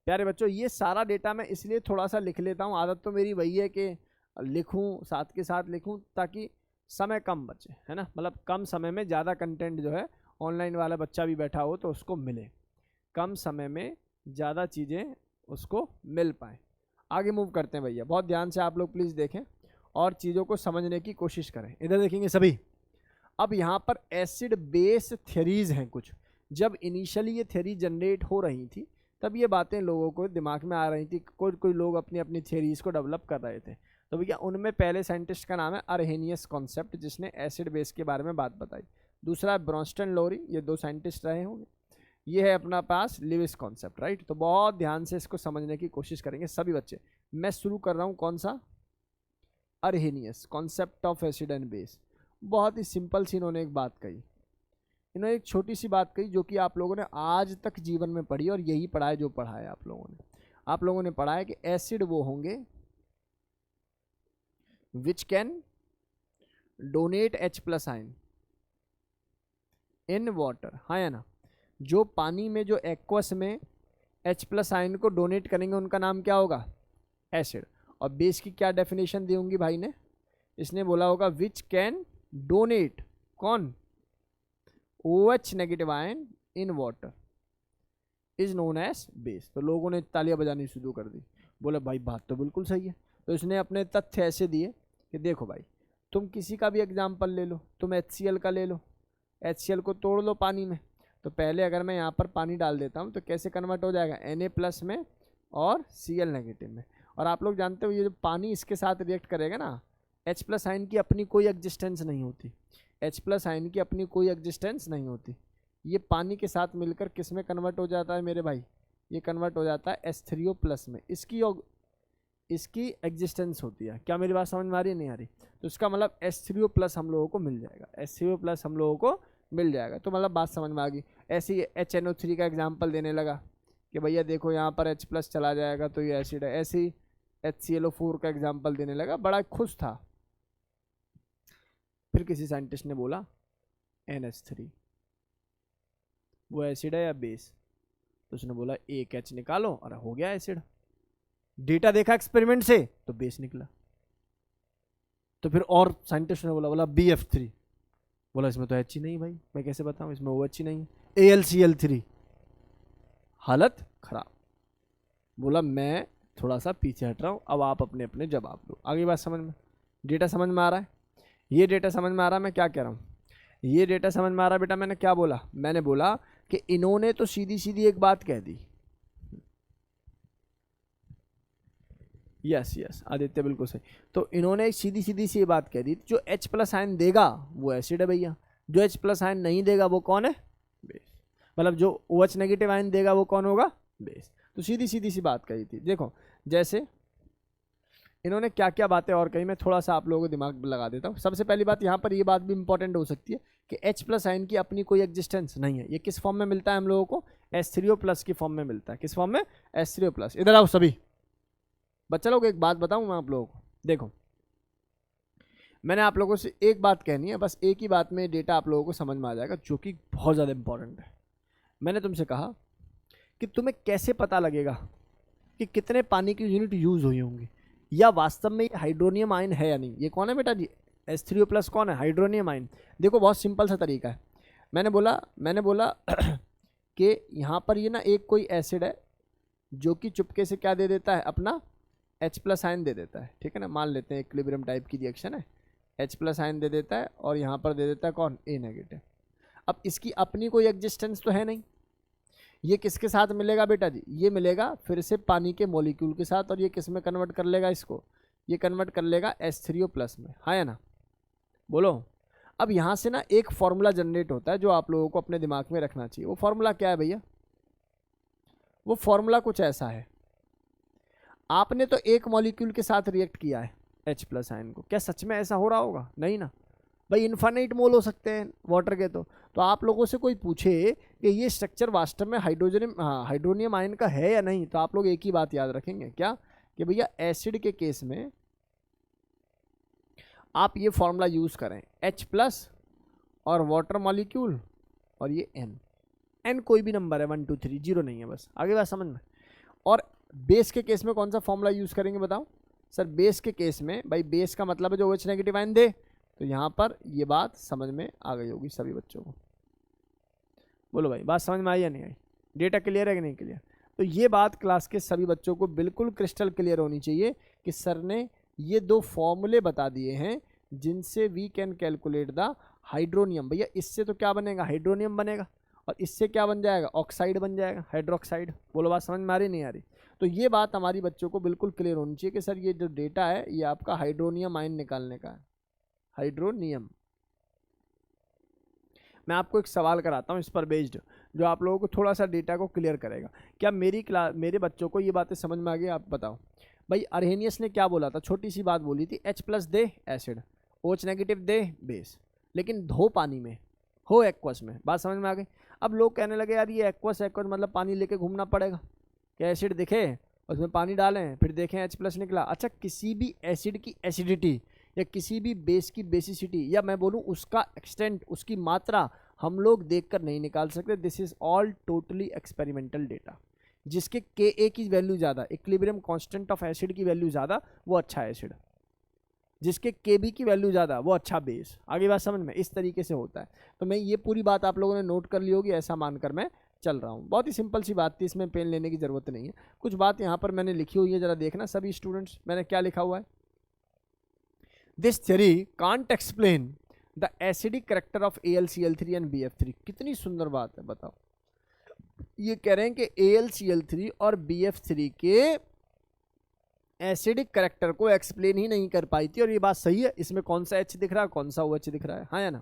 प्यारे बच्चों, ये सारा डेटा मैं इसलिए थोड़ा सा लिख लेता हूँ, आदत तो मेरी वही है कि लिखूँ साथ के साथ लिखूँ ताकि समय कम बचे, है ना, मतलब कम समय में ज़्यादा कंटेंट जो है ऑनलाइन वाला बच्चा भी बैठा हो तो उसको मिले, कम समय में ज़्यादा चीज़ें उसको मिल पाएँ। आगे मूव करते हैं भैया, बहुत ध्यान से आप लोग प्लीज़ देखें और चीज़ों को समझने की कोशिश करें। इधर देखेंगे सभी। अब यहाँ पर एसिड बेस थ्योरीज हैं कुछ। जब इनिशियली ये थ्योरी जनरेट हो रही थी तब ये बातें लोगों को दिमाग में आ रही थी, कोई कोई लोग अपनी अपनी थ्योरीज को डेवलप कर रहे थे। तो भैया उनमें पहले साइंटिस्ट का नाम है अरहेनियस कॉन्सेप्ट, जिसने एसिड बेस के बारे में बात बताई। दूसरा ब्रॉन्स्टन लोरी, ये दो साइंटिस्ट रहे होंगे। ये है अपना पास लिविस कॉन्सेप्ट, राइट। तो बहुत ध्यान से इसको समझने की कोशिश करेंगे सभी बच्चे। मैं शुरू कर रहा हूँ कौन सा, Arrhenius concept of acid and base. बहुत ही सिंपल सी इन्होंने एक बात कही, इन्होंने एक छोटी सी बात कही जो कि आप लोगों ने आज तक जीवन में पढ़ी और यही पढ़ा है जो पढ़ा है आप लोगों ने। आप लोगों ने पढ़ा है कि एसिड वो होंगे विच can donate H+ ion in water, हाँ या ना। जो पानी में, जो एक्वस में H+ आयन को डोनेट करेंगे उनका नाम क्या होगा, एसिड। और बेस की क्या डेफिनेशन दी होंगी भाई ने, इसने बोला होगा विच कैन डोनेट, कौन, OH negative ion in water is known as base. तो लोगों ने तालियां बजानी शुरू कर दी, बोले भाई बात तो बिल्कुल सही है। तो इसने अपने तथ्य ऐसे दिए कि देखो भाई, तुम किसी का भी एग्जाम्पल ले लो, तुम HCl का ले लो, HCl को तोड़ लो पानी में, तो पहले अगर मैं यहाँ पर पानी डाल देता हूँ तो कैसे कन्वर्ट हो जाएगा, Na+ में और Cl नेगेटिव में। और आप लोग जानते हो ये जो पानी इसके साथ रिएक्ट करेगा ना, H+ आयन की अपनी कोई एग्जिस्टेंस नहीं होती, H+ आयन की अपनी कोई एग्जिस्टेंस नहीं होती। ये पानी के साथ मिलकर किस में कन्वर्ट हो जाता है मेरे भाई, ये कन्वर्ट हो जाता है H3O+ में, इसकी एग्जिस्टेंस होती है। क्या मेरी बात समझ में आ रही है, नहीं आ रही? तो इसका मतलब H3O+ हम लोगों को मिल जाएगा, H3O+ हम लोगों को मिल जाएगा। तो मतलब बात समझ में आ गई। ऐसे ही HNO3 का एग्जाम्पल देने लगा कि भैया देखो यहाँ पर H+ चला जाएगा तो ये एसिड है। ऐसे ही HClO4 का एग्जाम्पल देने लगा, बड़ा खुश था। फिर किसी साइंटिस्ट ने बोला NH3 वो एसिड है या बेस, तो उसने बोला एक H निकालो और हो गया एसिड। डेटा देखा एक्सपेरिमेंट से तो बेस निकला। तो फिर और साइंटिस्ट ने बोला BF3, बोला इसमें तो H ही नहीं भाई, मैं कैसे बताऊं, इसमें OH ही नहीं है। AlCl3, हालत खराब। बोला मैं थोड़ा सा पीछे हट रहा हूं, अब आप अपने अपने जवाब दो। आगे बात समझ में, डेटा समझ में आ रहा है? ये डेटा समझ में आ रहा है मैं क्या कह रहा हूँ, ये डेटा समझ में आ रहा है बेटा? मैंने क्या बोला, मैंने बोला कि इन्होंने तो सीधी सीधी एक बात कह दी। यस आदित्य बिल्कुल सही। तो इन्होंने एक सीधी सीधी सी बात कह दी, जो H+ आयन देगा वो एसिड है भैया, जो H+ आयन नहीं देगा वो कौन है, बेस। मतलब जो OH नेगेटिव आयन देगा वो कौन होगा, बेस। तो सीधी सीधी सी बात कही थी। देखो जैसे इन्होंने क्या क्या बातें और कही, मैं थोड़ा सा आप लोगों को दिमाग में लगा देता हूँ। सबसे पहली बात, यहाँ पर ये बात भी इंपॉर्टेंट हो सकती है कि H+ आयन की अपनी कोई एग्जिस्टेंस नहीं है। ये किस फॉर्म में मिलता है हम लोगों को, H3O+ की फॉर्म में मिलता है। किस फॉर्म में, H3O+। इधर आओ सभी बच्चा लोग, एक बात बताऊं मैं आप लोगों को। देखो मैंने आप लोगों से एक बात कहनी है, बस एक ही बात में डेटा आप लोगों को समझ में आ जाएगा, जो कि बहुत ज़्यादा इंपॉर्टेंट है। मैंने तुमसे कहा कि तुम्हें कैसे पता लगेगा कि कितने पानी की यूनिट यूज़ हुई होंगी, या वास्तव में ये हाइड्रोनियम आयन है या नहीं। ये कौन है बेटा जी, H3O+ कौन है, हाइड्रोनियम आयन। देखो बहुत सिंपल सा तरीका है। मैंने बोला कि यहाँ पर ये ना एक कोई एसिड है जो कि चुपके से क्या दे देता है, अपना H+ आयन दे देता है, ठीक है ना। मान लेते हैं इक्विलिब्रियम टाइप की रिएक्शन है, H+ आयन दे देता है और यहाँ पर दे देता है कौन, A नेगेटिव। अब इसकी अपनी कोई एग्जिस्टेंस तो है नहीं। ये किसके साथ मिलेगा बेटा जी, ये मिलेगा फिर से पानी के मॉलिक्यूल के साथ, और ये किस में कन्वर्ट कर लेगा इसको, ये कन्वर्ट कर लेगा H3O+ में, हाँ या ना, बोलो। अब यहाँ से ना एक फॉर्मूला जनरेट होता है जो आप लोगों को अपने दिमाग में रखना चाहिए। वो फॉर्मूला क्या है भैया, वो फॉर्मूला कुछ ऐसा है। आपने तो एक मॉलिक्यूल के साथ रिएक्ट किया है H+ आयन को, क्या सच में ऐसा हो रहा होगा, नहीं ना भाई। इन्फाइनाइट मोल हो सकते हैं वाटर के। तो आप लोगों से कोई पूछे कि ये स्ट्रक्चर वास्तव में हाइड्रोनियम आयन का है या नहीं, तो आप लोग एक ही बात याद रखेंगे, क्या, कि भैया एसिड के केस में आप ये फॉर्मूला यूज़ करें, H+ और वाटर मॉलिक्यूल और ये N कोई भी नंबर है, 1 2 3, 0 नहीं है, बस। आगे बात समझ में। और बेस के केस में कौन सा फॉर्मूला यूज़ करेंगे बताओ सर? बेस के केस में भाई, बेस का मतलब है जो OH नेगेटिव आयन दे। तो यहाँ पर ये बात समझ में आ गई होगी सभी बच्चों को। बोलो भाई, बात समझ में आई या नहीं आई? डेटा क्लियर है कि नहीं क्लियर? तो ये बात क्लास के सभी बच्चों को बिल्कुल क्रिस्टल क्लियर होनी चाहिए कि सर ने ये दो फॉर्मूले बता दिए हैं जिनसे we can calculate the hydronium. भैया इससे तो क्या बनेगा? हाइड्रोनियम बनेगा, और इससे क्या बन जाएगा? ऑक्साइड बन जाएगा, हाइड्रोक्साइड। बोलो बात समझ में आ रही नहीं आ रही? तो ये बात हमारी बच्चों को बिल्कुल क्लियर होनी चाहिए कि सर ये जो डेटा है ये आपका हाइड्रोनियम आयन निकालने का है, हाइड्रोनियम। मैं आपको एक सवाल कराता हूँ इस पर बेस्ड, जो आप लोगों को थोड़ा सा डेटा को क्लियर करेगा। क्या मेरे बच्चों को ये बातें समझ में आ गई? आप बताओ भाई। अरहेनियस ने क्या बोला था? छोटी सी बात बोली थी, H+ दे एसिड, OH नेगेटिव दे बेस, लेकिन धो पानी में, हो एक्वस में। बात समझ में आ गई? अब लोग कहने लगे यार ये एक्वस मतलब पानी लेके घूमना पड़ेगा क्या? एसिड दिखे उसमें पानी डालें फिर देखें H+ निकला। अच्छा, किसी भी एसिड की एसिडिटी या किसी भी बेस की बेसिसिटी, या मैं बोलूँ उसका एक्सटेंट, उसकी मात्रा हम लोग देखकर नहीं निकाल सकते। This is all totally experimental data. जिसके Ka की वैल्यू ज़्यादा, इक्विलिब्रियम कांस्टेंट ऑफ एसिड की वैल्यू ज़्यादा, वो अच्छा एसिड। जिसके Kb की वैल्यू ज़्यादा, वो अच्छा बेस। आगे बात समझ में? इस तरीके से होता है। तो मैं ये पूरी बात आप लोगों ने नोट कर ली होगी, ऐसा मानकर मैं चल रहा हूँ। बहुत ही सिंपल सी बात थी, इसमें पेन लेने की ज़रूरत नहीं है। कुछ बात यहाँ पर मैंने लिखी हुई है, ज़रा देखना सभी स्टूडेंट्स, मैंने क्या लिखा हुआ है। This theory can't explain the acidic character of AlCl3 and BF3। कितनी सुंदर बात है, बताओ। ये कह रहे हैं कि AlCl3 और BF3 के एसिडिक करेक्टर को एक्सप्लेन ही नहीं कर पाई थी, और ये बात सही है। इसमें कौन सा H दिख रहा है, कौन सा OH दिख रहा है, हाँ या ना?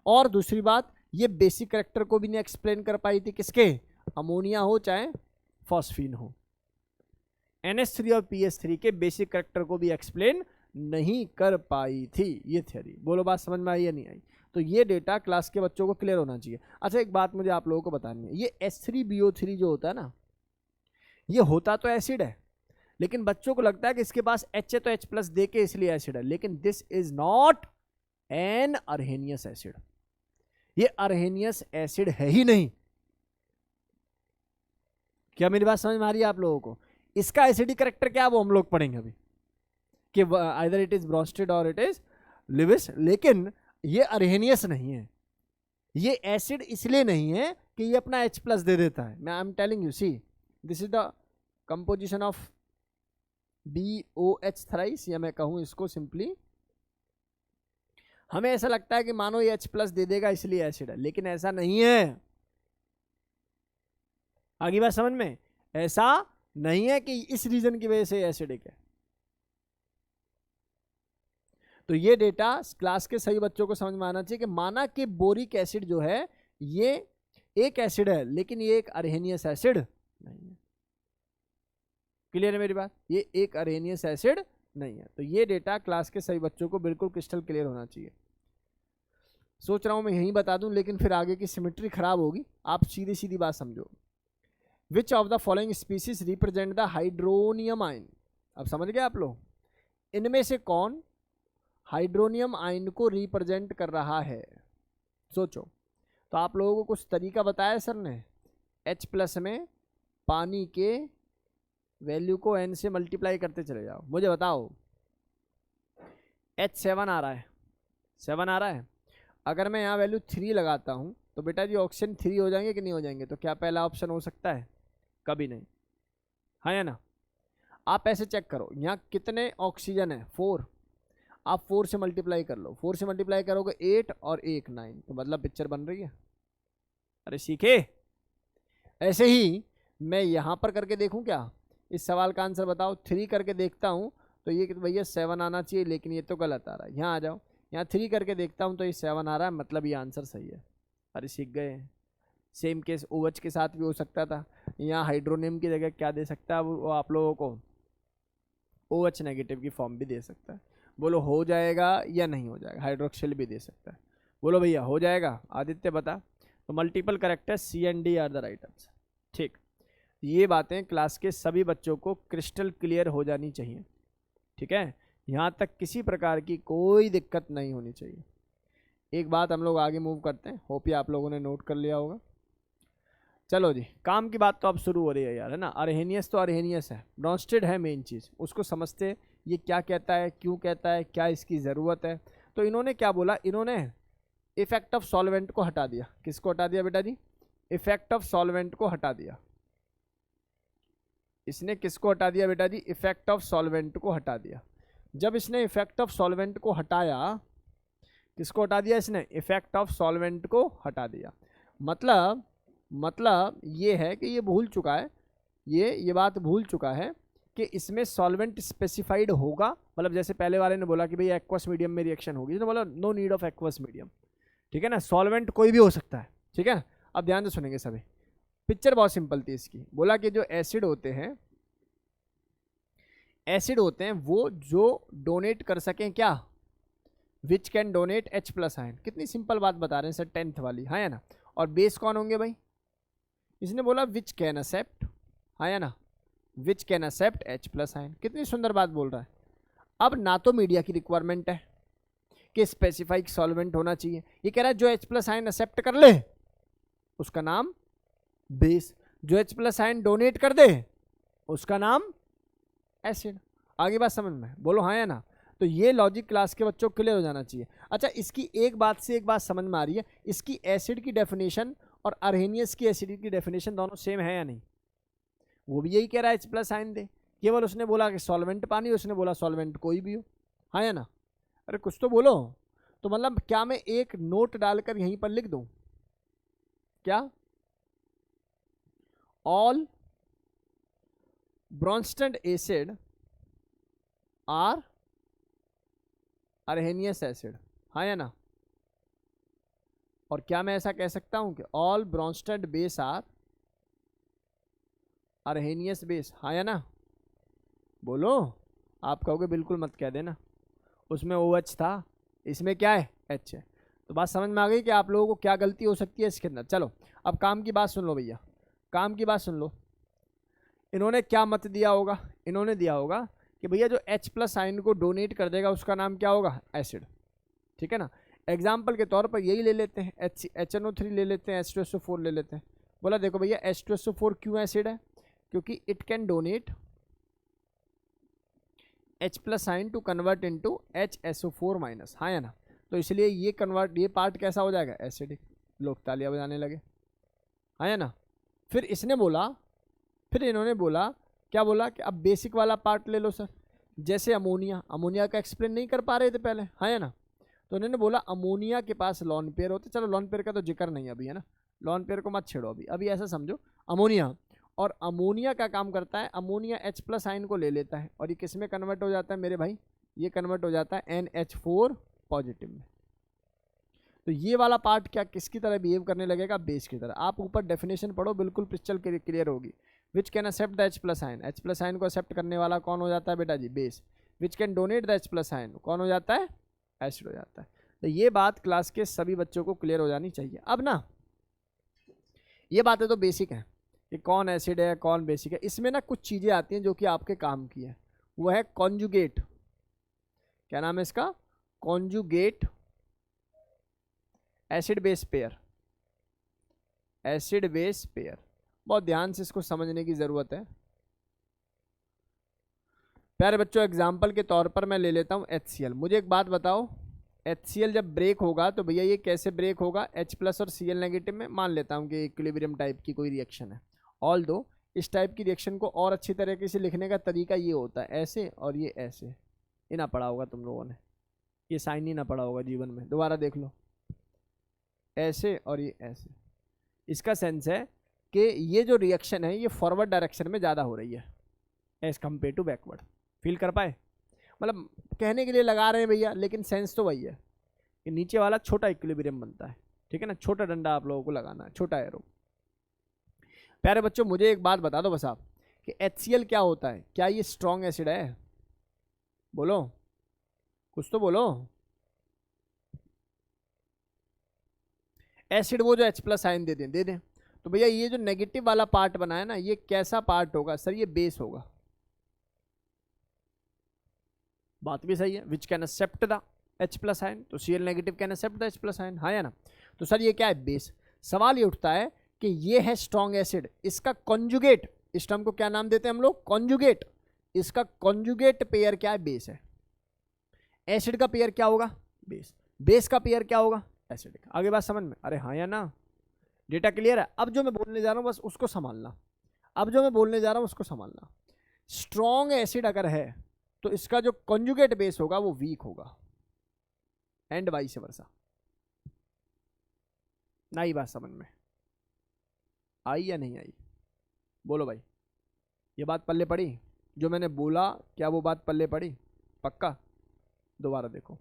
और दूसरी बात, ये बेसिक करेक्टर को भी नहीं एक्सप्लेन कर पाई थी। किसके? अमोनिया हो चाहे फॉस्फीन हो। NH3 और PS3 के बेसिक करेक्टर को भी एक्सप्लेन नहीं कर पाई थी ये थ्योरी। बोलो बात समझ में आई या नहीं आई? तो ये डेटा क्लास के बच्चों को क्लियर होना चाहिए। अच्छा, एक बात मुझे आप लोगों को बतानी है, ये H3BO3 जो होता है ना, ये होता तो एसिड है, लेकिन बच्चों को लगता है कि इसके पास H है तो H+ दे के इसलिए एसिड है, लेकिन this is not an Arrhenius acid. ये अरहेनियस एसिड है ही नहीं। क्या मेरी बात समझ में आ रही है आप लोगों को? इसका एसिडिक करेक्टर क्या है वो हम लोग पढ़ेंगे अभी, कि आइदर इट इज ब्रोस्टेड और इट इज लिविस, लेकिन ये अरहेनियस नहीं है। ये एसिड इसलिए नहीं है कि ये अपना H+ दे देता है। मैं I am telling you, see this is the composition of BOH thrice, या मैं कहूं इसको सिंपली, हमें ऐसा लगता है कि मानो ये H+ दे देगा इसलिए एसिड है, लेकिन ऐसा नहीं है। आगे बात समझ में? ऐसा नहीं है कि इस रीजन की वजह से एसिडिक है। तो ये डेटा क्लास के सही बच्चों को समझ में आना चाहिए कि माना कि बोरिक एसिड जो है ये एक एसिड है, लेकिन ये एक अरहेनियस एसिड नहीं है। क्लियर है मेरी बात? ये एक अरहेनियस एसिड नहीं है। तो ये डेटा क्लास के सही बच्चों को बिल्कुल क्रिस्टल क्लियर होना चाहिए। सोच रहा हूं मैं यहीं बता दूं, लेकिन फिर आगे की सिमेट्री खराब होगी। आप सीधी सीधी बात समझो। Which of the following species represent the hydronium ion? अब समझ गए आप लोग? इनमें से कौन हाइड्रोनियम आयन को रिप्रेजेंट कर रहा है? सोचो। तो आप लोगों को कुछ तरीका बताया सर ने। H+ में पानी के वैल्यू को N से मल्टीप्लाई करते चले जाओ। मुझे बताओ, H7 आ रहा है, 7 आ रहा है। अगर मैं यहाँ वैल्यू 3 लगाता हूँ तो बेटा जी ऑक्सीजन 3 हो जाएंगे कि नहीं हो जाएंगे? तो क्या पहला ऑप्शन हो सकता है? कभी नहीं, हाँ या ना? आप ऐसे चेक करो, यहाँ कितने ऑक्सीजन है? 4। आप 4 से मल्टीप्लाई कर लो, 4 से मल्टीप्लाई करोगे 8 और 1 9, तो मतलब पिक्चर बन रही है। अरे सीखे। ऐसे ही मैं यहाँ पर करके देखूँ क्या? इस सवाल का आंसर बताओ। 3 करके देखता हूँ तो ये भैया 7 आना चाहिए, लेकिन ये तो गलत आ रहा है। यहाँ आ जाओ, यहाँ 3 करके देखता हूँ तो ये 7 आ रहा है, मतलब ये आंसर सही है। अरे सीख गए। सेम केस OH के साथ भी हो सकता था। यहाँ हाइड्रोनियम की जगह क्या दे सकता है वो आप लोगों को? OH नेगेटिव की फॉर्म भी दे सकता है। बोलो हो जाएगा या नहीं हो जाएगा? हाइड्रोक्सिल भी दे सकता है। बोलो भैया हो जाएगा? आदित्य बता। तो मल्टीपल करेक्ट है, C and D are the right answer. ठीक, ये बातें क्लास के सभी बच्चों को क्रिस्टल क्लियर हो जानी चाहिए। ठीक है, यहाँ तक किसी प्रकार की कोई दिक्कत नहीं होनी चाहिए। एक बात हम लोग आगे मूव करते हैं, होप ये आप लोगों ने नोट कर लिया होगा। चलो जी, काम की बात तो अब शुरू हो रही है यार, है ना? अरहेनियस तो अरहेनियस है, ब्रोस्टेड है मेन चीज़, उसको समझते ये क्या कहता है, क्यों कहता है, क्या इसकी ज़रूरत है। तो इन्होंने क्या बोला? इन्होंने इफेक्ट ऑफ सॉल्वेंट को हटा दिया। किसको हटा दिया बेटा जी? इफेक्ट ऑफ सॉल्वेंट को हटा दिया। इसने किसको हटा दिया बेटा जी? इफेक्ट ऑफ सॉल्वेंट को हटा दिया। जब इसने इफेक्ट ऑफ सॉल्वेंट को हटाया, किसको हटा दिया इसने? इफेक्ट ऑफ सॉल्वेंट को हटा दिया। मतलब ये है कि ये भूल चुका है, ये बात भूल चुका है कि इसमें सॉल्वेंट स्पेसिफाइड होगा। मतलब जैसे पहले वाले ने बोला कि भाई एक्वस मीडियम में रिएक्शन होगी, इसने बोला no need of aqueous medium, ठीक है ना, सॉल्वेंट कोई भी हो सकता है, ठीक है ना। अब ध्यान से सुनेंगे सभी, पिक्चर बहुत सिंपल थी इसकी। बोला कि जो एसिड होते हैं वो जो डोनेट कर सकें क्या? विच can donate H plus ion. कितनी सिंपल बात बता रहे हैं सर, 10th वाली, हाँ या ना। और बेस कौन होंगे भाई? इसने बोला विच कैन एक्सेप्ट, हाँ या ना, which can accept H plus ion. कितनी सुंदर बात बोल रहा है। अब ना तो मीडिया की रिक्वायरमेंट है कि स्पेसिफाइक सॉल्वेंट होना चाहिए, ये कह रहा है जो H प्लस आयन एक्सेप्ट कर ले उसका नाम बेस, जो H प्लस आयन डोनेट कर दे उसका नाम एसिड। आगे बात समझ में? बोलो हाँ या ना। तो ये लॉजिक क्लास के बच्चों को क्लियर हो जाना चाहिए। अच्छा, इसकी एक बात से एक बात समझ में आ रही है, इसकी एसिड की डेफिनेशन और अर्हेनियस की एसिड की डेफिनेशन दोनों सेम है या नहीं? वो भी यही कह रहा है H प्लस आयन दे, केवल उसने बोला कि सॉल्वेंट पानी, उसने बोला सॉल्वेंट कोई भी हो, हाँ या ना। अरे कुछ तो बोलो। तो मतलब क्या मैं एक नोट डालकर यहीं पर लिख दूं क्या? All Bronsted acid are Arrhenius acid, हाँ या ना। और क्या मैं ऐसा कह सकता हूं कि all Bronsted base are Arrhenius base, हाँ या ना? बोलो। आप कहोगे बिल्कुल मत कह देना, उसमें OH था, इसमें क्या है? H है। तो बात समझ में आ गई कि आप लोगों को क्या गलती हो सकती है इसके अंदर। चलो अब काम की बात सुन लो भैया, काम की बात सुन लो। इन्होंने क्या मत दिया होगा? इन्होंने दिया होगा कि भैया जो H प्लस आयन को डोनेट कर देगा उसका नाम क्या होगा? एसिड, ठीक है ना। एग्जाम्पल के तौर पर यही ले लेते हैं, HNO3 ले लेते हैं, H2SO4 ले लेते हैं। बोला देखो भैया H2SO4 क्यों एसिड है? क्योंकि it can donate H plus ion to convert into HSO4 minus, हाँ या ना। तो इसलिए ये पार्ट कैसा हो जाएगा? एसिडिक। लोग तालियां बजाने लगे, हाँ या ना। फिर इन्होंने बोला क्या बोला कि अब बेसिक वाला पार्ट ले लो सर, जैसे अमोनिया का एक्सप्लेन नहीं कर पा रहे थे पहले, हाँ या ना। तो उन्होंने बोला अमोनिया के पास लॉन पेयर होते, चलो लॉन पेयर का तो जिक्र नहीं अभी, है ना, लॉन पेयर को मत छेड़ो अभी ऐसा समझो अमोनिया। और अमोनिया का काम करता है, अमोनिया H प्लस आयन को ले लेता है और ये किस में कन्वर्ट हो जाता है मेरे भाई? ये कन्वर्ट हो जाता है NH4 पॉजिटिव में। तो ये वाला पार्ट क्या किसकी तरह बिहेव करने लगेगा? बेस की तरह। आप ऊपर डेफिनेशन पढ़ो, बिल्कुल पिक्चर क्लियर होगी। Which can accept the H plus ion, H plus ion को एक्सेप्ट करने वाला कौन हो जाता है बेटा जी? Base. Which can donate the H plus ion कौन हो जाता है? एसिड हो जाता है। तो ये बात क्लास के सभी बच्चों को क्लियर हो जानी चाहिए। अब ना ये बातें तो बेसिक हैं कि कौन एसिड है कौन बेसिक है, इसमें ना कुछ चीज़ें आती हैं जो कि आपके काम की है। वो है कॉन्जुगेट, क्या नाम है इसका? Conjugate acid base pair, acid base pair. बहुत ध्यान से इसको समझने की ज़रूरत है प्यारे बच्चों। एग्जाम्पल के तौर पर मैं ले लेता हूँ HCl। मुझे एक बात बताओ, HCl जब ब्रेक होगा तो भैया ये कैसे ब्रेक होगा? H प्लस और Cl नेगेटिव में। मान लेता हूँ कि इक्विलिब्रियम टाइप की कोई रिएक्शन है। ऑल दो इस टाइप की रिएक्शन को और अच्छी तरीके से लिखने का तरीका ये होता है, ऐसे और ये ऐसे। ये ना पढ़ा होगा तुम लोगों ने, ये साइन ही ना पढ़ा होगा जीवन में, दोबारा देख लो, ऐसे और ये ऐसे। इसका सेंस है कि ये जो रिएक्शन है ये फॉरवर्ड डायरेक्शन में ज़्यादा हो रही है as compare to backward. Feel कर पाए? मतलब कहने के लिए लगा रहे हैं भैया, लेकिन सेंस तो वही है कि नीचे वाला छोटा इक्विलिब्रियम बनता है, ठीक है ना। छोटा डंडा आप लोगों को लगाना है, छोटा एरो। प्यारे बच्चों मुझे एक बात बता दो बस आप कि HCl क्या होता है? क्या ये स्ट्रॉन्ग एसिड है? बोलो, कुछ तो बोलो। एसिड वो जो H प्लस आयन दे दें। तो भैया ये जो नेगेटिव वाला पार्ट बना है ना, ये कैसा पार्ट होगा? सर ये बेस होगा। बात भी सही है। Which can accept the H plus ion, तो Cl negative can accept the H plus ion, हाँ या ना। तो सर ये क्या है? बेस। सवाल ये उठता है कि ये है स्ट्रॉन्ग एसिड, इसका कॉन्जुगेट, इस टर्म को क्या नाम देते हैं हम लोग? कॉन्जुगेट। इसका कॉन्जुगेट पेयर क्या है? बेस है। एसिड का पेयर क्या होगा? बेस। बेस का पेयर क्या होगा? एसिडिक। आगे बात समझ में? अरे हाँ या ना। डेटा क्लियर है? अब जो मैं बोलने जा रहा हूँ बस उसको संभालना, अब जो मैं बोलने जा रहा हूँ उसको संभालना। स्ट्रॉन्ग एसिड अगर है तो इसका जो कॉन्जुगेट बेस होगा वो वीक होगा, एंड वाइस वर्सा। नहीं बात समझ में आई या नहीं आई? बोलो भाई, ये बात पल्ले पड़ी? जो मैंने बोला क्या वो बात पल्ले पड़ी? पक्का? दोबारा देखो,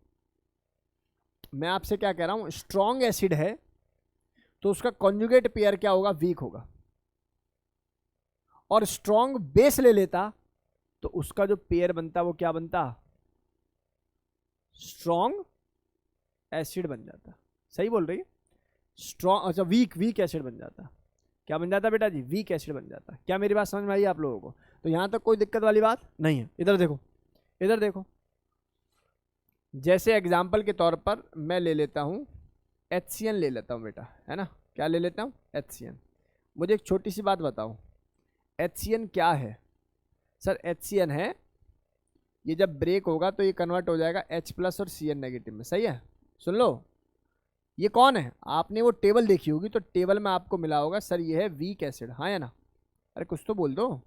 मैं आपसे क्या कह रहा हूं, स्ट्रॉन्ग एसिड है तो उसका कॉन्जुगेट पेयर क्या होगा? वीक होगा। और स्ट्रॉन्ग बेस ले लेता तो उसका जो पेयर बनता वो क्या बनता? स्ट्रॉन्ग एसिड बन जाता। सही बोल रही है? स्ट्रॉन्ग, अच्छा वीक एसिड बन जाता। क्या बन जाता बेटा जी? वीक एसिड बन जाता। क्या मेरी बात समझ में आई आप लोगों को? तो यहां तक कोई दिक्कत वाली बात नहीं है। इधर देखो, इधर देखो, जैसे एग्जाम्पल के तौर पर मैं ले लेता हूं HCN ले लेता हूं बेटा, है ना? क्या ले लेता हूं? HCN। मुझे एक छोटी सी बात बताओ, HCN क्या है? सर HCN है, ये जब ब्रेक होगा तो ये कन्वर्ट हो जाएगा H+ और Cn नेगेटिव में। सही है? सुन लो, ये कौन है? आपने वो टेबल देखी होगी तो टेबल में आपको मिला होगा सर ये है वीक एसिड, हाँ या ना? अरे कुछ तो बोल दो।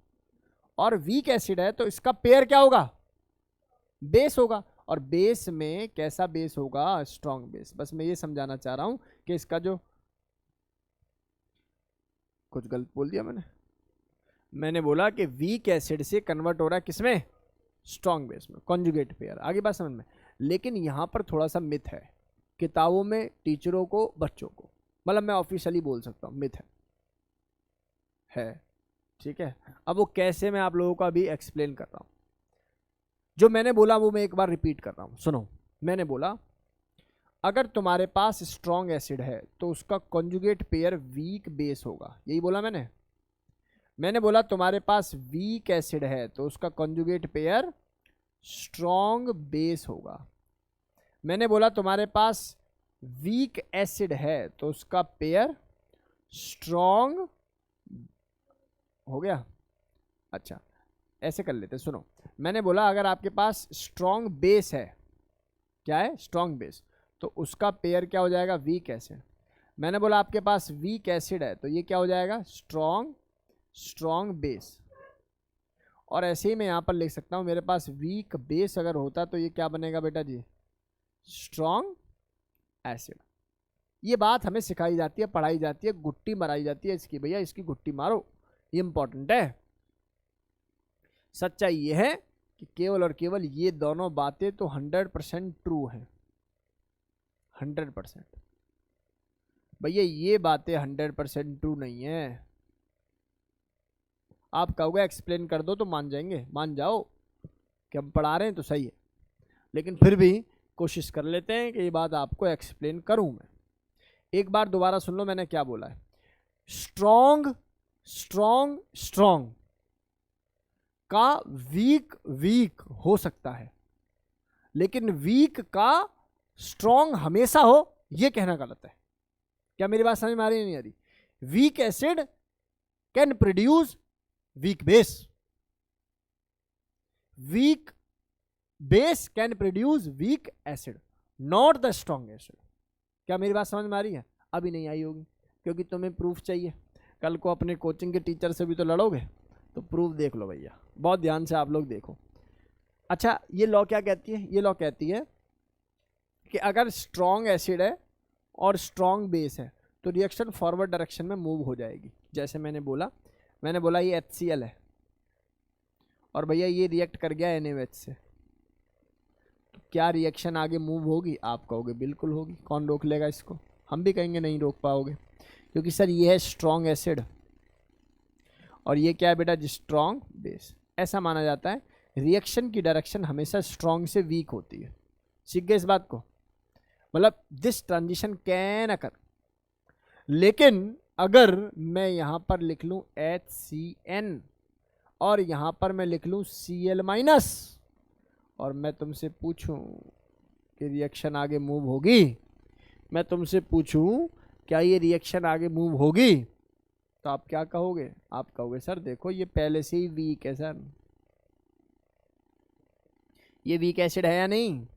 और वीक एसिड है तो इसका पेयर क्या होगा? बेस होगा। और बेस में कैसा बेस होगा? Strong base. बस मैं ये समझाना चाह रहा हूं कि इसका जो, कुछ गलत बोल दिया मैंने बोला कि वीक एसिड से कन्वर्ट हो रहा है किसमें? स्ट्रॉन्ग बेस में, कॉन्जुगेट पेयर। आगे बात समझ में? लेकिन यहां पर थोड़ा सा मिथ है, किताबों में टीचरों को, बच्चों को, मतलब मैं ऑफिशियली बोल सकता हूं मिथ है। ठीक है? अब वो कैसे मैं आप लोगों को अभी एक्सप्लेन कर रहा हूं। जो मैंने बोला वो मैं एक बार रिपीट कर रहा हूं, सुनो। मैंने बोला अगर तुम्हारे पास स्ट्रॉन्ग एसिड है तो उसका कॉन्जुगेट पेयर वीक बेस होगा। यही बोला मैंने बोला तुम्हारे पास वीक एसिड है तो उसका कॉन्जुगेट पेयर स्ट्रॉन्ग बेस होगा। मैंने बोला तुम्हारे पास वीक एसिड है तो उसका पेयर स्ट्रॉन्ग हो गया। अच्छा ऐसे कर लेते, सुनो। मैंने बोला अगर आपके पास स्ट्रॉन्ग बेस है, क्या है? स्ट्रॉन्ग बेस, तो उसका पेयर क्या हो जाएगा? Weak acid. मैंने बोला आपके पास वीक एसिड है तो ये क्या हो जाएगा? Strong base. और ऐसे ही मैं यहां पर लिख सकता हूं मेरे पास वीक बेस अगर होता तो ये क्या बनेगा बेटा जी? Strong acid. ये बात हमें सिखाई जाती है, पढ़ाई जाती है, गुट्टी मराई जाती है इसकी, भैया इसकी गुट्टी मारो, ये इंपॉर्टेंट है। सच्चाई ये है कि केवल और केवल ये दोनों बातें तो 100% ट्रू हैं। 100%। भैया ये बातें 100% ट्रू नहीं है। आप कहोगे एक्सप्लेन कर दो तो मान जाएंगे, मान जाओ कि हम पढ़ा रहे हैं तो सही है, लेकिन फिर भी कोशिश कर लेते हैं कि ये बात आपको एक्सप्लेन करूं मैं। एक बार दोबारा सुन लो मैंने क्या बोला है। स्ट्रॉन्ग का वीक हो सकता है, लेकिन वीक का स्ट्रॉन्ग हमेशा हो यह कहना गलत है। क्या मेरी बात समझ में आ रही है? नहीं आ रही? Weak acid can produce weak base, weak base can produce weak acid, not the strong acid. क्या मेरी बात समझ में आ रही है? अभी नहीं आई होगी क्योंकि तुम्हें प्रूफ चाहिए। कल को अपने कोचिंग के टीचर से भी तो लड़ोगे, तो प्रूफ देख लो भैया, बहुत ध्यान से आप लोग देखो। अच्छा ये लॉ क्या कहती है? ये लॉ कहती है कि अगर स्ट्रॉन्ग एसिड है और स्ट्रॉन्ग बेस है तो रिएक्शन फॉरवर्ड डायरेक्शन में मूव हो जाएगी। जैसे मैंने बोला ये HCl है और भैया ये रिएक्ट कर गया NaOH से, तो क्या रिएक्शन आगे मूव होगी? आप कहोगे बिल्कुल होगी। कौन रोक लेगा इसको? हम भी कहेंगे नहीं रोक पाओगे, क्योंकि सर ये है स्ट्रॉन्ग एसिड और ये क्या है बेटा? Strong base. ऐसा माना जाता है रिएक्शन की डायरेक्शन हमेशा स्ट्रॉन्ग से वीक होती है। सीख गए इस बात को? मतलब दिस ट्रांजिशन कैन अकर। लेकिन अगर मैं यहां पर लिख लूं HCN और यहां पर मैं लिख लूं Cl- और मैं तुमसे पूछूं कि रिएक्शन आगे मूव होगी, मैं तुमसे पूछूं क्या ये रिएक्शन आगे मूव होगी, तो आप क्या कहोगे? आप कहोगे सर देखो ये पहले से ही वीक है सर, ये वीक एसिड है या नहीं?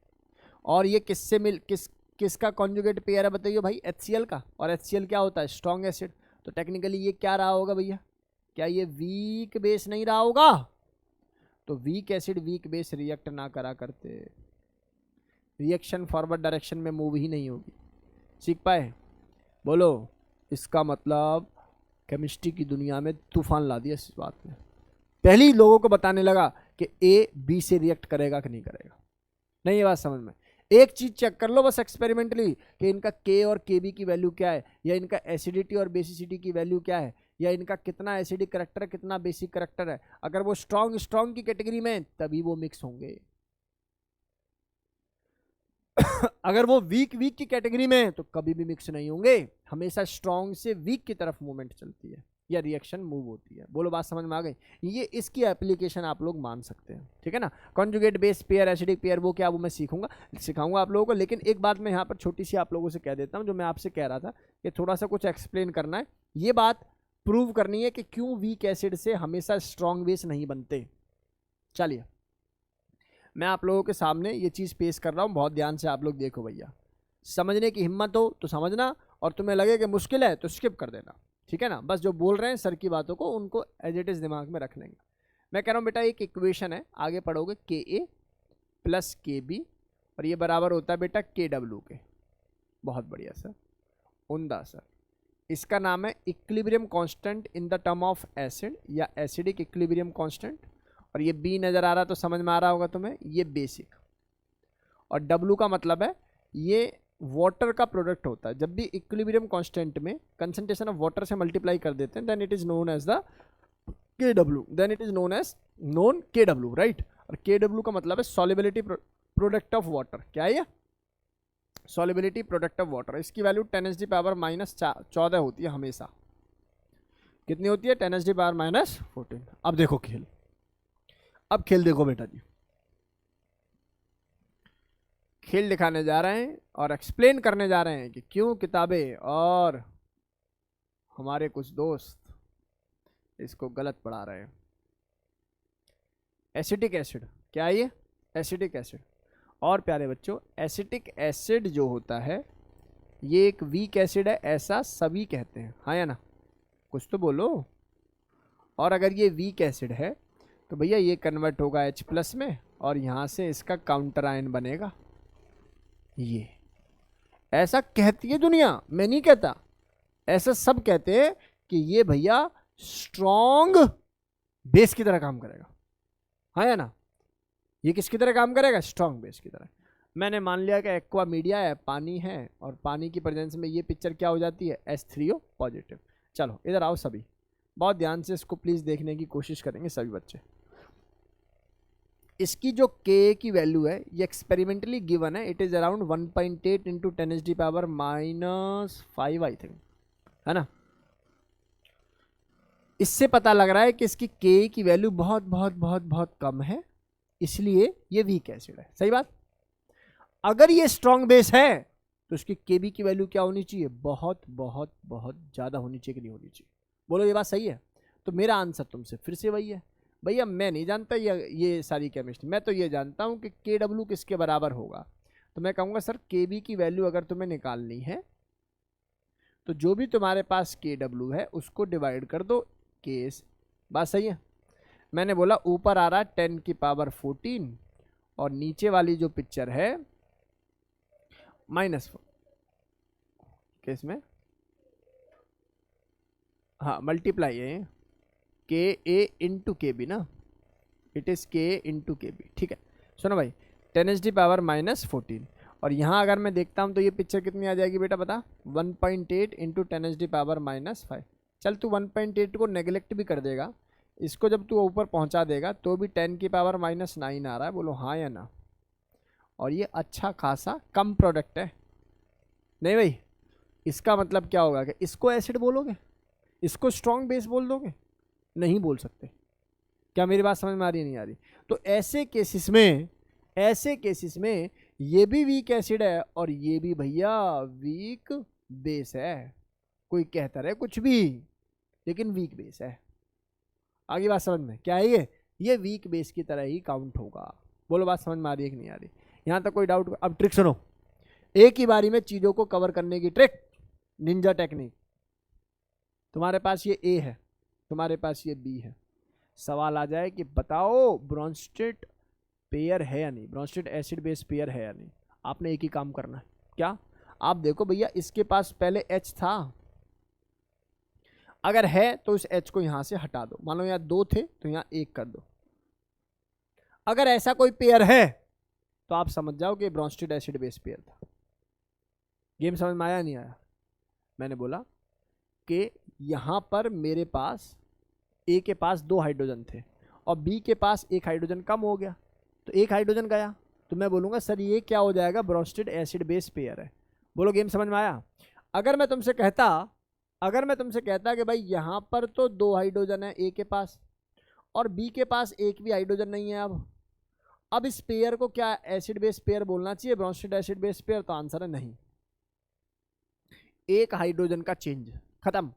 और ये किसका कॉन्जुगेट पेयर है बताइए भाई, HCl का। और HCl क्या होता है, स्ट्रॉन्ग एसिड। तो टेक्निकली ये क्या रहा होगा भैया, क्या ये वीक बेस नहीं रहा होगा? तो weak acid weak base react ना करा करते, रिएक्शन फॉरवर्ड डायरेक्शन में मूव ही नहीं होगी। सीख पाए? बोलो। इसका मतलब केमिस्ट्री की दुनिया में तूफान ला दिया इस बात ने। पहले ही लोगों को बताने लगा कि ए बी से रिएक्ट करेगा कि नहीं करेगा। नहीं, ये बात समझ में। एक चीज चेक कर लो बस एक्सपेरिमेंटली कि इनका के और के बी की वैल्यू क्या है, या इनका एसिडिटी और बेसिसिटी की वैल्यू क्या है, या इनका कितना एसिडिक करेक्टर है कितना बेसिक करेक्टर है। अगर वो स्ट्रॉन्ग की कैटेगरी में तभी वो मिक्स होंगे। अगर वो वीक की कैटेगरी में तो कभी भी मिक्स नहीं होंगे। हमेशा स्ट्रॉन्ग से वीक की तरफ मूवमेंट चलती है या रिएक्शन मूव होती है। बोलो बात समझ में आ गई? ये इसकी एप्लीकेशन आप लोग मान सकते हैं, ठीक है ना। Conjugate base pair, acidic pair, वो क्या, वो मैं सिखाऊंगा आप लोगों को। लेकिन एक बात मैं यहाँ पर छोटी सी आप लोगों से कह देता हूँ, जो मैं आपसे कह रहा था कि थोड़ा सा कुछ एक्सप्लेन करना है। ये बात प्रूव करनी है कि क्यों वीक एसिड से हमेशा स्ट्रॉन्ग बेस नहीं बनते। चलिए मैं आप लोगों के सामने ये चीज़ पेश कर रहा हूँ, बहुत ध्यान से आप लोग देखो भैया। समझने की हिम्मत हो तो समझना, और तुम्हें लगे कि मुश्किल है तो स्किप कर देना, ठीक है ना। बस जो बोल रहे हैं सर की बातों को उनको एज इट इज़ दिमाग में रख लेंगे। मैं कह रहा हूँ बेटा एक इक्वेशन है, आगे पढ़ोगे के ए प्लस के बी, और ये बराबर होता है बेटा के डब्ल्यू के। बहुत बढ़िया सर, उमदा सर। इसका नाम है equilibrium constant in the term of acid, या एसिडिक इक्विलिब्रियम कांस्टेंट। और ये बी नज़र आ रहा तो समझ में आ रहा होगा तुम्हें, ये बेसिक। और डब्ल्यू का मतलब है ये वाटर का प्रोडक्ट होता है। जब भी इक्विलिब्रियम कांस्टेंट में कंसंट्रेशन ऑफ वाटर से मल्टीप्लाई कर देते हैं then it is known as the K W, then it is known as K W, right. और के डब्ल्यू का मतलब है सॉल्युबिलिटी प्रोडक्ट ऑफ वाटर। क्या है ये? Solubility product of water. इसकी वैल्यू 10⁻⁻14 होती है हमेशा। कितनी होती है? 10⁻⁻14। अब देखो खेल, अब खेल देखो बेटा जी। खेल दिखाने जा रहे हैं और एक्सप्लेन करने जा रहे हैं कि क्यों किताबें और हमारे कुछ दोस्त इसको गलत पढ़ा रहे हैं। एसिटिक एसिड, क्या है ये? Acetic acid. और प्यारे बच्चों, एसिटिक एसिड जो होता है ये एक वीक एसिड है, ऐसा सभी कहते हैं, हाँ या ना? कुछ तो बोलो। और अगर ये वीक एसिड है तो भैया ये कन्वर्ट होगा H+ में, और यहाँ से इसका काउंटर आयन बनेगा। ये ऐसा कहती है दुनिया, मैं नहीं कहता, ऐसा सब कहते हैं कि ये भैया स्ट्रॉन्ग बेस की तरह काम करेगा, हाँ या ना? ये किसकी तरह काम करेगा? स्ट्रॉन्ग बेस की तरह। मैंने मान लिया कि एक्वा मीडिया है, पानी है, और पानी की प्रेजेंस में ये पिक्चर क्या हो जाती है? H3O positive. चलो इधर आओ सभी, बहुत ध्यान से इसको प्लीज़ देखने की कोशिश करेंगे सभी बच्चे। इसकी जो K की वैल्यू है ये एक्सपेरिमेंटली गिवन है, it is around 1.8 into 10⁻⁻5 I think, है ना। इससे पता लग रहा है कि इसकी K की वैल्यू बहुत बहुत बहुत बहुत कम है, इसलिए ये वीक एसिड है। सही बात। अगर ये स्ट्रॉन्ग बेस है तो इसकी Kb की वैल्यू क्या होनी चाहिए? बहुत बहुत बहुत ज़्यादा होनी चाहिए कि नहीं होनी चाहिए? बोलो ये बात सही है? तो मेरा आंसर तुमसे फिर से वही है भैया, मैं नहीं जानता ये सारी केमिस्ट्री, मैं तो ये जानता हूँ कि Kw किसके बराबर होगा। तो मैं कहूँगा सर Kb की वैल्यू अगर तुम्हें निकालनी है तो जो भी तुम्हारे पास Kw है उसको डिवाइड कर दो K से। बात सही है? मैंने बोला ऊपर आ रहा 10⁻14 और नीचे वाली जो पिक्चर है -4 केस में, हाँ मल्टीप्लाई है Ka इंटू Kb ना, it is Ka into Kb, ठीक है। सुनो भाई 10⁻⁻14, और यहाँ अगर मैं देखता हूँ तो ये पिक्चर कितनी आ जाएगी बेटा बता? 1.8 इंटू 10⁻⁻5। चल तू 1.8 को नेगलेक्ट भी कर देगा, इसको जब तू ऊपर पहुँचा देगा तो भी 10⁻⁻9 आ रहा है। बोलो हाँ या ना? और ये अच्छा खासा कम प्रोडक्ट है, नहीं भाई? इसका मतलब क्या होगा कि इसको एसिड बोलोगे, इसको स्ट्रॉन्ग बेस बोल दोगे? नहीं बोल सकते। क्या मेरी बात समझ में आ रही है? नहीं आ रही? तो ऐसे केसेस में ये भी वीक एसिड है और ये भी भैया वीक बेस है। कोई कहता रहे कुछ भी, लेकिन वीक बेस है। आगे बात समझ में? क्या है ये वीक बेस की तरह ही काउंट होगा। बोलो बात समझ में आ रही है कि नहीं आ रही? यहाँ तक कोई डाउट? अब ट्रिक सुनो, एक ही बारी में चीजों को कवर करने की ट्रिक, निंजा टेक्निक। तुम्हारे पास ये ए है, तुम्हारे पास ये बी है, सवाल आ जाए कि बताओ ब्रोंस्टेड पेयर है या नहीं, ब्रोंस्टेड एसिड बेस पेयर है या नहीं। आपने एक ही काम करना है, क्या? आप देखो भैया, इसके पास पहले H था, अगर है तो इस H को यहां से हटा दो। मान लो यहाँ 2 थे तो यहाँ 1 कर दो। अगर ऐसा कोई पेयर है तो आप समझ जाओ कि ब्रोंस्टेड एसिड बेस पेयर था। गेम समझ में आया नहीं आया? मैंने बोला कि यहां पर मेरे पास ए के पास 2 हाइड्रोजन थे और बी के पास 1 हाइड्रोजन कम हो गया, तो 1 हाइड्रोजन गया, तो मैं बोलूंगा सर ये क्या हो जाएगा, ब्रोंस्टेड एसिड बेस पेयर है। बोलो गेम समझ में आया? अगर मैं तुमसे कहता कि भाई यहां पर तो 2 हाइड्रोजन है ए के पास और बी के पास 1 भी हाइड्रोजन नहीं है, अब इस पेयर को क्या एसिड बेस पेयर बोलना चाहिए, ब्रोंस्टेड एसिड बेस पेयर? तो आंसर है नहीं। 1 हाइड्रोजन का चेंज, खत्म।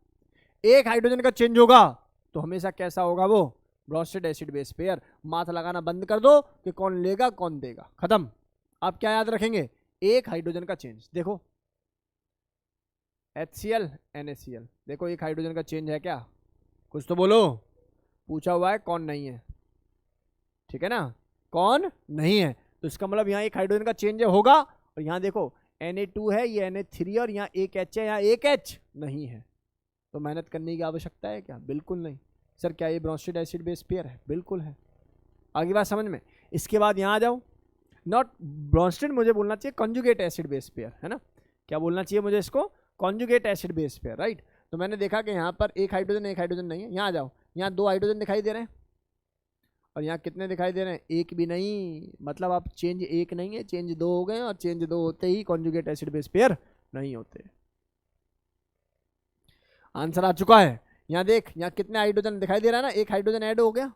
1 हाइड्रोजन का चेंज होगा तो हमेशा कैसा होगा वो, ब्रोंस्टेड एसिड बेस पेयर। माथ लगाना बंद कर दो कि कौन लेगा कौन देगा, खत्म। आप क्या याद रखेंगे, 1 हाइड्रोजन का चेंज। देखो HCl NaCl, देखो 1 हाइड्रोजन का चेंज है क्या? कुछ तो बोलो, पूछा हुआ है कौन नहीं है, ठीक है ना, कौन नहीं है, तो इसका मतलब यहाँ 1 हाइड्रोजन का चेंज होगा। और यहाँ देखो Na2 है, ये Na3 और यहाँ 1 H है, यहाँ 1 H नहीं है, तो मेहनत करने की आवश्यकता है क्या? बिल्कुल नहीं। सर क्या ये ब्रोंस्टेड एसिड बेस पेयर है? बिल्कुल है। आगे बात समझ में? इसके बाद यहाँ आ जाओ, नॉट ब्रोंस्टेड, मुझे बोलना चाहिए कॉन्जुगेट एसिड बेस पेयर, है ना? क्या बोलना चाहिए मुझे इसको, conjugate acid base pair, right. तो मैंने देखा कि यहाँ पर 1 हाइड्रोजन नहीं है, यहाँ आ जाओ, यहाँ 2 हाइड्रोजन दिखाई दे रहे हैं और यहाँ कितने दिखाई दे रहे हैं, 1 भी नहीं, मतलब आप चेंज 1 नहीं है, चेंज 2 हो गए, और चेंज 2 होते ही कॉन्जुगेट एसिड बेस पेयर नहीं होते। आंसर आ चुका है। यहाँ देख, यहाँ कितने हाइड्रोजन दिखाई दे रहा है ना, 1 हाइड्रोजन ऐड हो गया,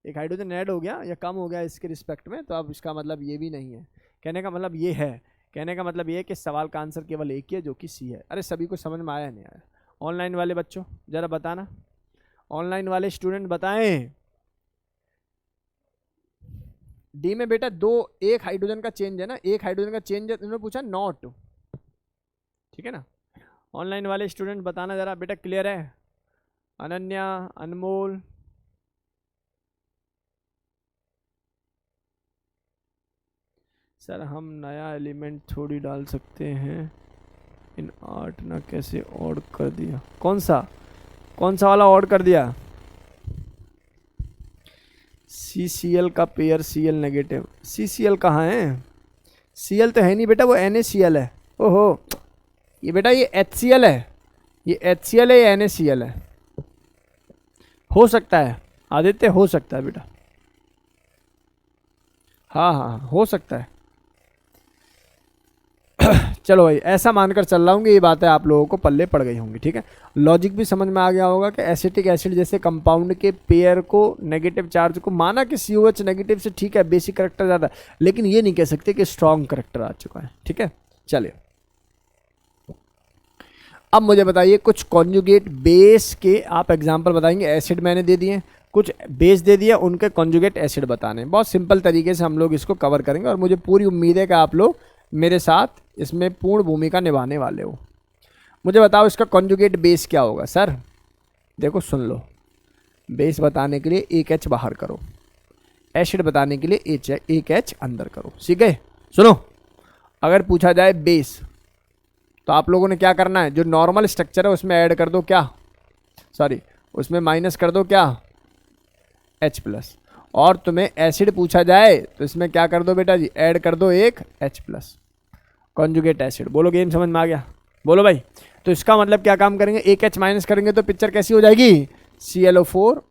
1 हाइड्रोजन ऐड हो गया या कम हो गया इसके रिस्पेक्ट में, तो अब इसका मतलब ये भी नहीं है। कहने का मतलब ये है, कहने का मतलब ये है कि सवाल का आंसर केवल एक ही है जो कि सी है। अरे सभी को समझ में आया नहीं आया? ऑनलाइन वाले बच्चों जरा बताना, ऑनलाइन वाले स्टूडेंट बताएं। डी में बेटा 1 हाइड्रोजन का चेंज है ना, 1 हाइड्रोजन का चेंज है, उन्होंने पूछा नॉट, ठीक है ना। ऑनलाइन वाले स्टूडेंट बताना जरा बेटा, क्लियर है? अनन्या, अनमोल, सर हम नया एलिमेंट थोड़ी डाल सकते हैं इन 8 ना, कैसे ऑड कर दिया? कौन सा वाला ऑड कर दिया? CCl का पेयर Cl नेगेटिव, CCl कहाँ है? Cl तो है नहीं बेटा, वो NaCl है। ओहो, ये बेटा ये HCl है, ये HCl है, ये NaCl है। हो सकता है आदित्य, हो सकता है बेटा, हाँ हाँ हो सकता है। चलो भाई, ऐसा मानकर चल रहा हूँ कि ये बातें आप लोगों को पल्ले पड़ गई होंगी, ठीक है। लॉजिक भी समझ में आ गया होगा कि एसिटिक एसिड जैसे कंपाउंड के पेयर को, नेगेटिव चार्ज को, माना कि COH नेगेटिव से ठीक है बेसिक करेक्टर ज़्यादा, लेकिन ये नहीं कह सकते कि स्ट्रॉन्ग करेक्टर आ चुका है, ठीक है। चलिए अब मुझे बताइए कुछ कॉन्जुगेट बेस के आप एग्जाम्पल बताएंगे। एसिड मैंने दे दिए, कुछ बेस दे दिया, उनके कॉन्जुगेट एसिड बताने। बहुत सिंपल तरीके से हम लोग इसको कवर करेंगे और मुझे पूरी उम्मीद है कि आप लोग मेरे साथ इसमें पूर्ण भूमिका निभाने वाले हो। मुझे बताओ इसका कॉन्जुगेट बेस क्या होगा? सर देखो सुन लो, बेस बताने के लिए 1 H बाहर करो, एसिड बताने के लिए 1 H अंदर करो, ठीक है। सुनो, अगर पूछा जाए बेस तो आप लोगों ने क्या करना है, जो नॉर्मल स्ट्रक्चर है उसमें ऐड कर दो क्या, सॉरी उसमें माइनस कर दो क्या, H+। और तुम्हें एसिड पूछा जाए तो इसमें क्या कर दो बेटा जी, ऐड कर दो 1 H+, कॉन्जुगेट एसिड। बोलो गेम समझ में आ गया? बोलो भाई। तो इसका मतलब क्या काम करेंगे, 1 H माइनस करेंगे तो पिक्चर कैसी हो जाएगी, ClO4-।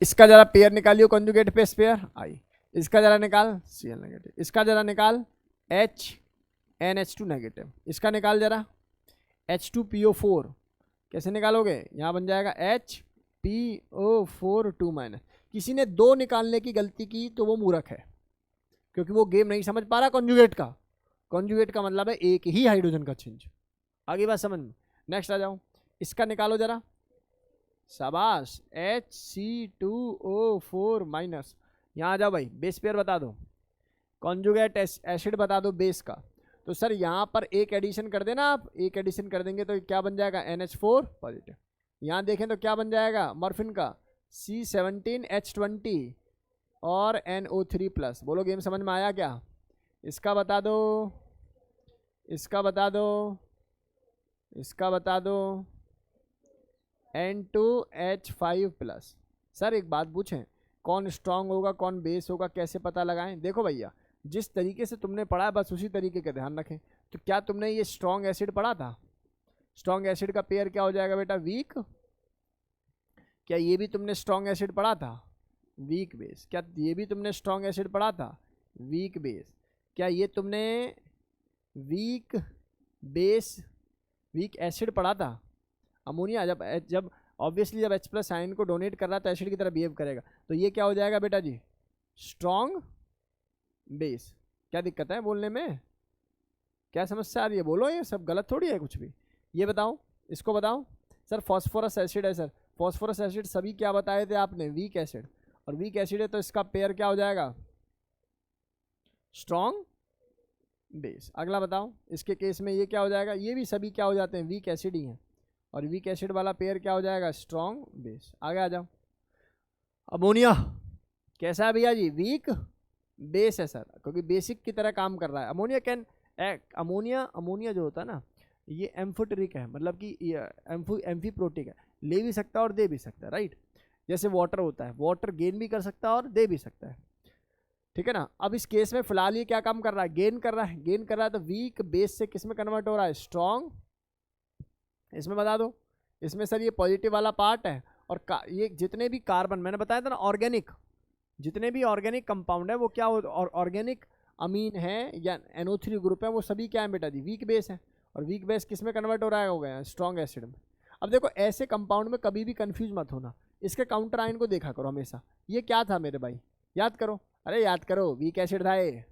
इसका जरा पेयर निकालियो, कॉन्जुगेट बेस पेयर आई, इसका जरा निकाल Cl नेगेटिव, इसका जरा निकाल NH2 नेगेटिव, इसका निकाल जरा H2PO4, कैसे निकालोगे, यहाँ बन जाएगा HPO4-। किसी ने 2 निकालने की गलती की तो वो मूर्ख है, क्योंकि वो गेम नहीं समझ पा रहा कॉन्जुगेट का। कॉन्जुगेट का मतलब है 1 ही हाइड्रोजन का चेंज। आगे बात समझ में? नेक्स्ट आ जाओ, इसका निकालो जरा, शाबाश, HC2O4-। यहाँ आ जाओ भाई, बेस पेयर बता दो। कॉन्जुगेट एसिड बता दो बेस का। तो सर यहाँ पर एक एडिशन कर देना आप, एक एडिशन कर देंगे तो क्या बन जाएगा NH4 पॉजिटिव। यहाँ देखें तो क्या बन जाएगा मॉर्फिन का C17H20 और NO3 प्लस। बोलो गेम समझ में आया क्या? इसका बता दो, इसका बता दो, इसका बता दो N2H5 प्लस। सर एक बात पूछें, कौन स्ट्रांग होगा कौन बेस होगा कैसे पता लगाएं? देखो भैया जिस तरीके से तुमने पढ़ा है बस उसी तरीके का ध्यान रखें। तो क्या तुमने ये स्ट्रांग एसिड पढ़ा था? स्ट्रांग एसिड का पेयर क्या हो जाएगा बेटा? वीक। क्या ये भी तुमने स्ट्रांग एसिड पढ़ा था? Weak base. क्या ये भी तुमने स्ट्रांग एसिड पढ़ा था? Weak base. क्या ये तुमने वीक बेस वीक एसिड पढ़ा था? अमोनिया जब ऑब्वियसली जब H+ आयन को डोनेट कर रहा है तो एसिड की तरह बिहेव करेगा। तो ये क्या हो जाएगा बेटा जी? Strong base. क्या दिक्कत है बोलने में? क्या समस्या आ रही है? बोलो, ये सब गलत थोड़ी है कुछ भी। ये बताओ, इसको बताओ। सर फॉस्फोरस एसिड है। सर फॉस्फोरस एसिड सभी क्या बताए थे आपने? Weak acid. और वीक एसिड है तो इसका पेयर क्या हो जाएगा? Strong base. अगला बताओ, इसके केस में ये क्या हो जाएगा? ये भी सभी क्या हो जाते हैं? वीक एसिड ही हैं। और वीक एसिड वाला पेयर क्या हो जाएगा? Strong base. आगे आ जाओ। अमोनिया कैसा है भैया जी? वीक बेस है सर, क्योंकि बेसिक की तरह काम कर रहा है। Ammonia can act. अमोनिया जो होता है ना, ये एम्फोटेरिक है, मतलब कि एम्फीप्रोटिक है, ले भी सकता है और दे भी सकता है, राइट। जैसे वाटर होता है, वाटर गेन भी कर सकता है और दे भी सकता है, ठीक है ना। अब इस केस में फिलहाल ये क्या काम कर रहा है? गेन कर रहा है। गेन कर रहा है तो वीक बेस से किस में कन्वर्ट हो रहा है? स्ट्रांग। इसमें बता दो, इसमें सर ये पॉजिटिव वाला पार्ट है और ये जितने भी कार्बन मैंने बताया था ना, ऑर्गेनिक, जितने भी ऑर्गेनिक कंपाउंड है वो क्या हो, और ऑर्गेनिक अमीन है या NO3 ग्रुप है, वो सभी क्या है बेटा जी? वीक बेस है। और वीक बेस किस में कन्वर्ट हो रहा है? हो गया स्ट्रांग एसिड में। अब देखो ऐसे कंपाउंड में कभी भी कंफ्यूज मत होना, इसके काउंटर आयन को देखा करो हमेशा। ये क्या था मेरे भाई? याद करो, अरे याद करो, वीक एसिड था ये,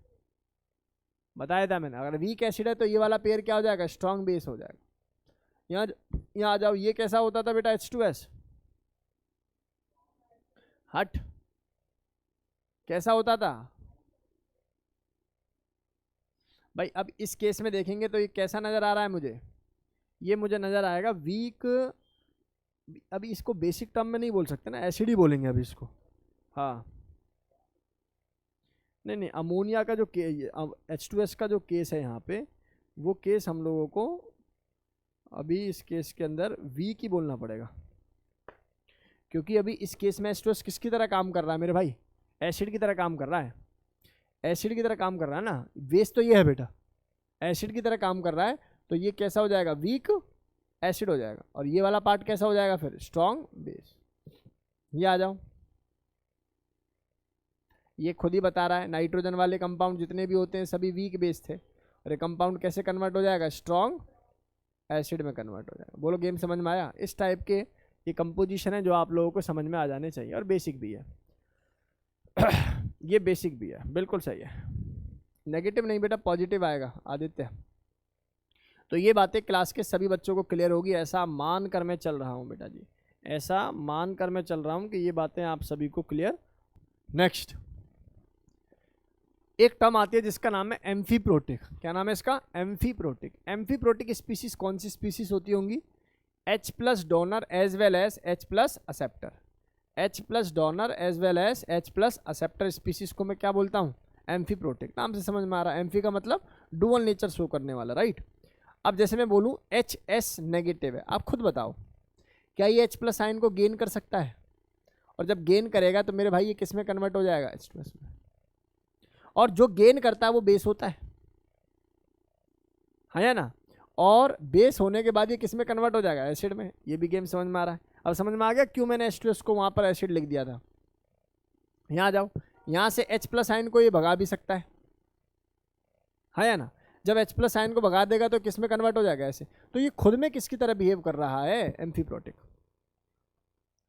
बताया था मैंने। अगर वीक एसिड है तो ये वाला पेयर क्या हो जाएगा? स्ट्रांग बेस हो जाएगा। यहाँ आ जाओ, ये कैसा होता था बेटा? H2S। हट, कैसा होता था भाई? अब इस केस में देखेंगे तो ये कैसा नजर आ रहा है मुझे? ये मुझे नजर आएगा वीक। अभी इसको बेसिक टर्म में नहीं बोल सकते ना, एसिड ही बोलेंगे अभी इसको। हाँ नहीं, अमोनिया का जो H2S का जो केस है यहाँ पे, वो केस हम लोगों को अभी इस केस के अंदर वीक ही बोलना पड़ेगा, क्योंकि अभी इस केस में H2S किसकी तरह काम कर रहा है मेरे भाई? एसिड की तरह काम कर रहा है। एसिड की तरह काम कर रहा है ना, बेस तो ये है बेटा, एसिड की तरह काम कर रहा है। तो ये कैसा हो जाएगा? वीक एसिड हो जाएगा। और ये वाला पार्ट कैसा हो जाएगा फिर? Strong base. ये आ जाओ, ये खुद ही बता रहा है नाइट्रोजन वाले कंपाउंड जितने भी होते हैं सभी वीक बेस थे, और ये कंपाउंड कैसे कन्वर्ट हो जाएगा? स्ट्रांग एसिड में कन्वर्ट हो जाएगा। बोलो गेम समझ में आया? इस टाइप के ये कंपोजिशन है जो आप लोगों को समझ में आ जाने चाहिए, और बेसिक भी है। ये बेसिक भी है, बिल्कुल सही है। नेगेटिव नहीं बेटा, पॉजिटिव आएगा आदित्य। तो ये बातें क्लास के सभी बच्चों को क्लियर होगी, ऐसा मान कर मैं चल रहा हूँ बेटा जी, ऐसा मान कर मैं चल रहा हूँ कि ये बातें आप सभी को क्लियर। नेक्स्ट एक टर्म आती है जिसका नाम है एम्फीप्रोटिक। क्या नाम है इसका? एम्फीप्रोटिक। एम्फीप्रोटिक स्पीसीज कौन सी स्पीसीज होती होंगी? H+ donor as well as H+ acceptor. H+ donor as well as H+ acceptor species को मैं क्या बोलता हूँ? एम्फीप्रोटिक। नाम से समझ में आ रहा है, एम्फी का मतलब डुअल नेचर शो करने वाला, राइट। अब जैसे मैं बोलूँ HS नेगेटिव है, आप खुद बताओ क्या ये H+ आयन को गेन कर सकता है? और जब गेन करेगा तो मेरे भाई ये किस में कन्वर्ट हो जाएगा? H2S में। और जो गेन करता है वो बेस होता है, हाँ या ना। और बेस होने के बाद ये किस में कन्वर्ट हो जाएगा? एसिड में। ये भी गेम समझ में आ रहा है? अब समझ में आ गया क्यों मैंने H2S को वहाँ पर एसिड लिख दिया था। यहाँ आ जाओ, यहाँ से H+ आयन को ये भगा भी सकता है, हाँ या ना। जब H+ आयन को भगा देगा तो किस में कन्वर्ट हो जाएगा? ऐसे। तो ये खुद में किसकी तरह बिहेव कर रहा है? एम्फीप्रोटिक।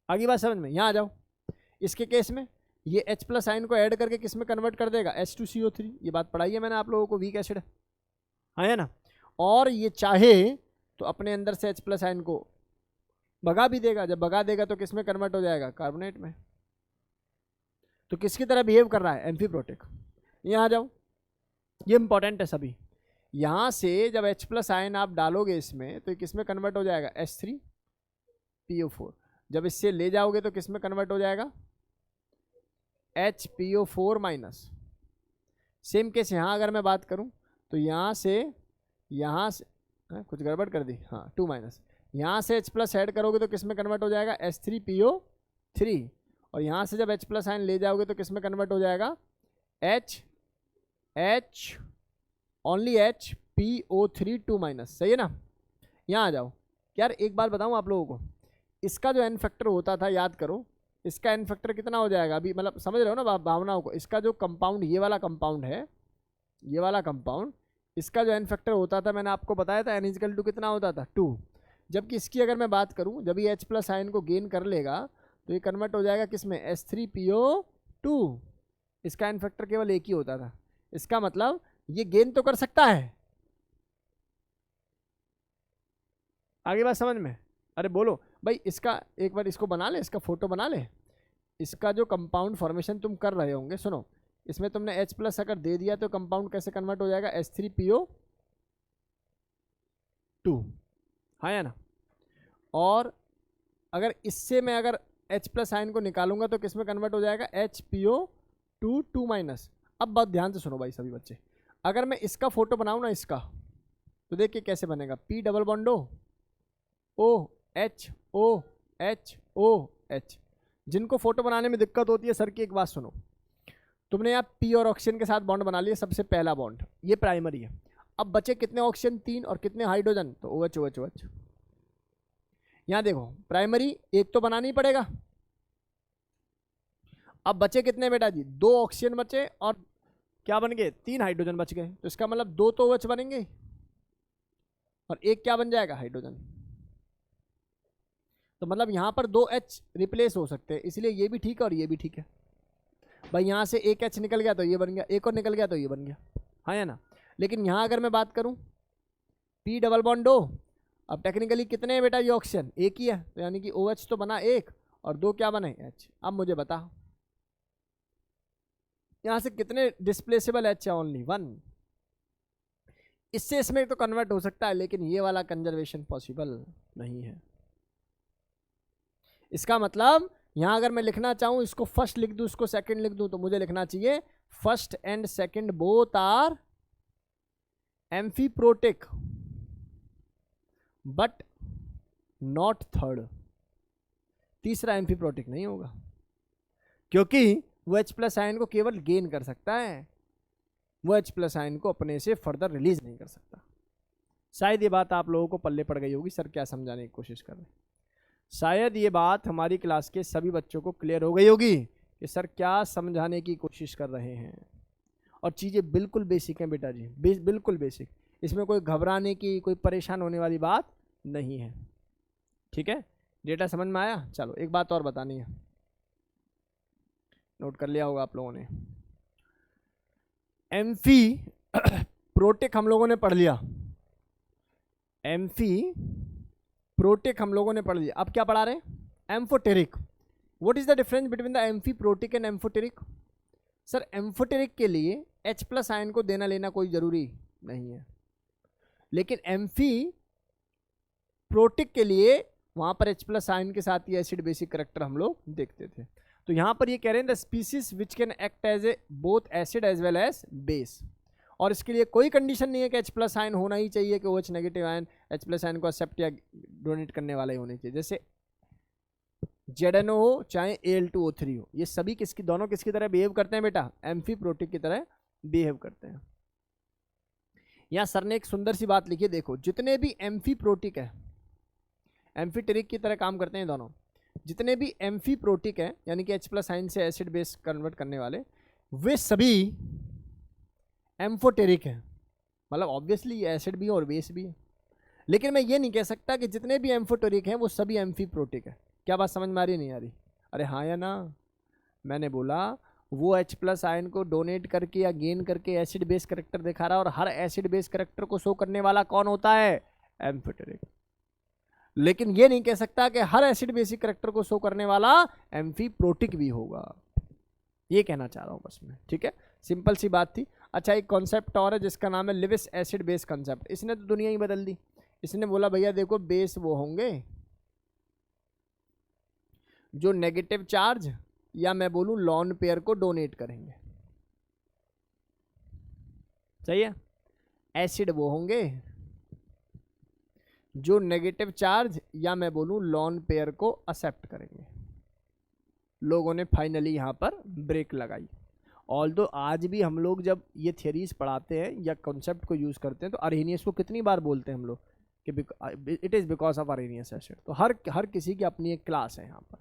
आगे बात समझ में? यहाँ आ जाओ, इसके केस में ये H+ आयन को ऐड करके किस में कन्वर्ट कर देगा? H2CO3। ये बात पढ़ाई है मैंने आप लोगों को, वीक एसिड है, हाँ है ना। और ये चाहे तो अपने अंदर से H+ आयन को भगा भी देगा, जब भगा देगा तो किस में कन्वर्ट हो जाएगा? कार्बोनेट में। तो किसकी तरह बिहेव कर रहा है? एम्फीप्रोटिक। यहाँ आ जाओ, ये इंपॉर्टेंट है सभी। यहाँ से जब H प्लस आयन आप डालोगे इसमें तो किस में कन्वर्ट हो जाएगा, H3PO4। जब इससे ले जाओगे तो किस में कन्वर्ट हो जाएगा, HPO4 माइनस। सेम केस यहाँ अगर मैं बात करूँ तो यहाँ से कुछ गड़बड़ कर दी, हाँ 2 माइनस। यहाँ से H प्लस ऐड करोगे तो किस में कन्वर्ट हो जाएगा, H3PO3। और यहाँ से जब H प्लस आयन ले जाओगे तो किस में कन्वर्ट हो जाएगा, ओनली HPO3 2 माइनस। सही है ना। यहाँ आ जाओ यार, एक बात बताऊँ आप लोगों को, इसका जो एन फैक्टर होता था याद करो, इसका एन फैक्टर कितना हो जाएगा अभी, मतलब समझ रहे हो ना भावनाओं को। इसका जो कंपाउंड, ये वाला कंपाउंड है, ये वाला कंपाउंड, इसका जो एन फैक्टर होता था मैंने आपको बताया था, n= कितना होता था, 2। जबकि इसकी अगर मैं बात करूं, जब ये H प्लस आयन को गेन कर लेगा तो ये कन्वर्ट हो जाएगा किस में, H3PO2। इसका एन फैक्टर केवल एक ही होता था। इसका मतलब ये गेन तो कर सकता है। आगे बात समझ में, अरे बोलो भाई, इसका एक बार इसको बना ले, इसका फोटो बना ले। इसका जो कंपाउंड फॉर्मेशन तुम कर रहे होंगे, सुनो, इसमें तुमने H प्लस अगर दे दिया तो कंपाउंड कैसे कन्वर्ट हो जाएगा, H3PO2, हाँ या ना। और अगर इससे मैं अगर H प्लस आयन को निकालूंगा तो किस में कन्वर्ट हो जाएगा, HPO2 2 माइनस। अब बात ध्यान से सुनो भाई सभी बच्चे, अगर मैं इसका फोटो बनाऊं ना इसका, तो देखिए कैसे बनेगा, P डबल बॉन्ड OH। जिनको फोटो बनाने में दिक्कत होती है, सर की एक बात सुनो, तुमने यहाँ P और ऑक्सीजन के साथ बॉन्ड बना लिया, सबसे पहला बॉन्ड, ये प्राइमरी है। अब बचे कितने ऑक्सीजन, 3, और कितने हाइड्रोजन, तो OH। यहाँ देखो प्राइमरी एक तो बनाना ही पड़ेगा। अब बचे कितने बेटा जी, 2 ऑक्सीजन बचे और क्या बन गए, 3 हाइड्रोजन बच गए। तो इसका मतलब 2 तो OH बनेंगे और एक क्या बन जाएगा, हाइड्रोजन। तो मतलब यहाँ पर 2 H रिप्लेस हो सकते हैं, इसलिए ये भी ठीक है और ये भी ठीक है। भाई यहाँ से एक H निकल गया तो ये बन गया, एक और निकल गया तो ये बन गया, हाँ या ना। लेकिन यहाँ अगर मैं बात करूँ P डबल बॉन्ड O, अब टेक्निकली कितने हैं बेटा ये ऑक्सीजन, एक ही है, तो यानी कि OH तो बना एक और 2 क्या बने, H। अब मुझे बता यहाँ से कितने डिस्प्लेसेबल H है, ओनली 1। इससे इसमें तो कन्वर्ट हो सकता है, लेकिन ये वाला कंजर्वेशन पॉसिबल नहीं है। इसका मतलब यहाँ अगर मैं लिखना चाहूँ, इसको फर्स्ट लिख दूँ, इसको सेकंड लिख दूँ, तो मुझे लिखना चाहिए first and second both are amphiprotic but not third. तीसरा एम्फीप्रोटिक नहीं होगा, क्योंकि वो H प्लस आयन को केवल गेन कर सकता है, वो H प्लस आयन को अपने से फर्दर रिलीज नहीं कर सकता। शायद ये बात आप लोगों को पल्ले पड़ गई होगी, सर क्या समझाने की कोशिश कर रहे हैं। शायद ये बात हमारी क्लास के सभी बच्चों को क्लियर हो गई होगी कि सर क्या समझाने की कोशिश कर रहे हैं। और चीज़ें बिल्कुल बेसिक हैं बेटा जी, बिल्कुल बेसिक। इसमें कोई घबराने की, कोई परेशान होने वाली बात नहीं है, ठीक है। डेटा समझ में आया। चलो एक बात और बतानी है, नोट कर लिया होगा आप लोगों ने। एम्फी प्रोटिक हम लोगों ने पढ़ लिया, एम्फी प्रोटिक हम लोगों ने पढ़ लिया। अब क्या पढ़ा रहे हैं, amphoteric. What is the difference between the amphi protic and amphoteric. Sir amphoteric के लिए H प्लस आयन को देना लेना कोई जरूरी नहीं है, लेकिन एम्फी प्रोटिक के लिए वहां पर H प्लस आयन के साथ ही एसिड बेसिक करैक्टर हम लोग देखते थे। तो यहां पर ये कह रहे हैं the species which can act as a both acid as well as base. और इसके लिए कोई कंडीशन नहीं है कि H प्लस आयन होना ही चाहिए, कि OH negative ion H plus ion को एक्सेप्ट या डोनेट करने वाला ही होने चाहिए। जैसे ZNO हो चाहे Al2O3 हो, ये सभी किसकी, दोनों किसकी तरह बिहेव करते हैं बेटा, एम्फी प्रोटिक की तरह बिहेव करते हैं। यहाँ सर ने एक सुंदर सी बात लिखी है, देखो जितने भी एम्फी प्रोटिक है, एम्फीटेरिक की तरह काम करते हैं दोनों, जितने भी एम्फी प्रोटिक है यानी कि H प्लस आयन से एसिड बेस कन्वर्ट करने वाले, वे सभी एम्फोटेरिक है। मतलब ऑब्वियसली ये एसिड भी है और बेस भी है, लेकिन मैं ये नहीं कह सकता कि जितने भी एम्फोटेरिक हैं वो सभी एम्फी प्रोटिक है। क्या बात समझ में आ रही है, नहीं आ रही? अरे हाँ या ना। मैंने बोला वो H प्लस आयन को डोनेट करके या गेन करके एसिड बेस करैक्टर दिखा रहा है, और हर एसिड बेस करैक्टर को शो करने वाला कौन होता है, एम्फोटेरिक। लेकिन ये नहीं कह सकता कि हर एसिड बेसिक करैक्टर को शो करने वाला एम्फी प्रोटिक भी होगा। ये कहना चाह रहा हूँ बस मैं, ठीक है। सिंपल सी बात थी। अच्छा, एक कॉन्सेप्ट और है जिसका नाम है लिविस एसिड बेस कॉन्सेप्ट। इसने तो दुनिया ही बदल दी। इसने बोला भैया देखो, बेस वो होंगे जो नेगेटिव चार्ज या मैं बोलूं लॉन पेयर को डोनेट करेंगे। सही है। एसिड वो होंगे जो नेगेटिव चार्ज या मैं बोलूं लॉन पेयर को एक्सेप्ट करेंगे। लोगों ने फाइनली यहां पर ब्रेक लगाई। ऑल्दो आज भी हम लोग जब ये थियरीज पढ़ाते हैं या कॉन्सेप्ट को यूज करते हैं तो अरेनियस को कितनी बार बोलते हैं हम लोग कि it is because of Arrhenius acid. तो हर किसी की अपनी एक क्लास है यहाँ पर,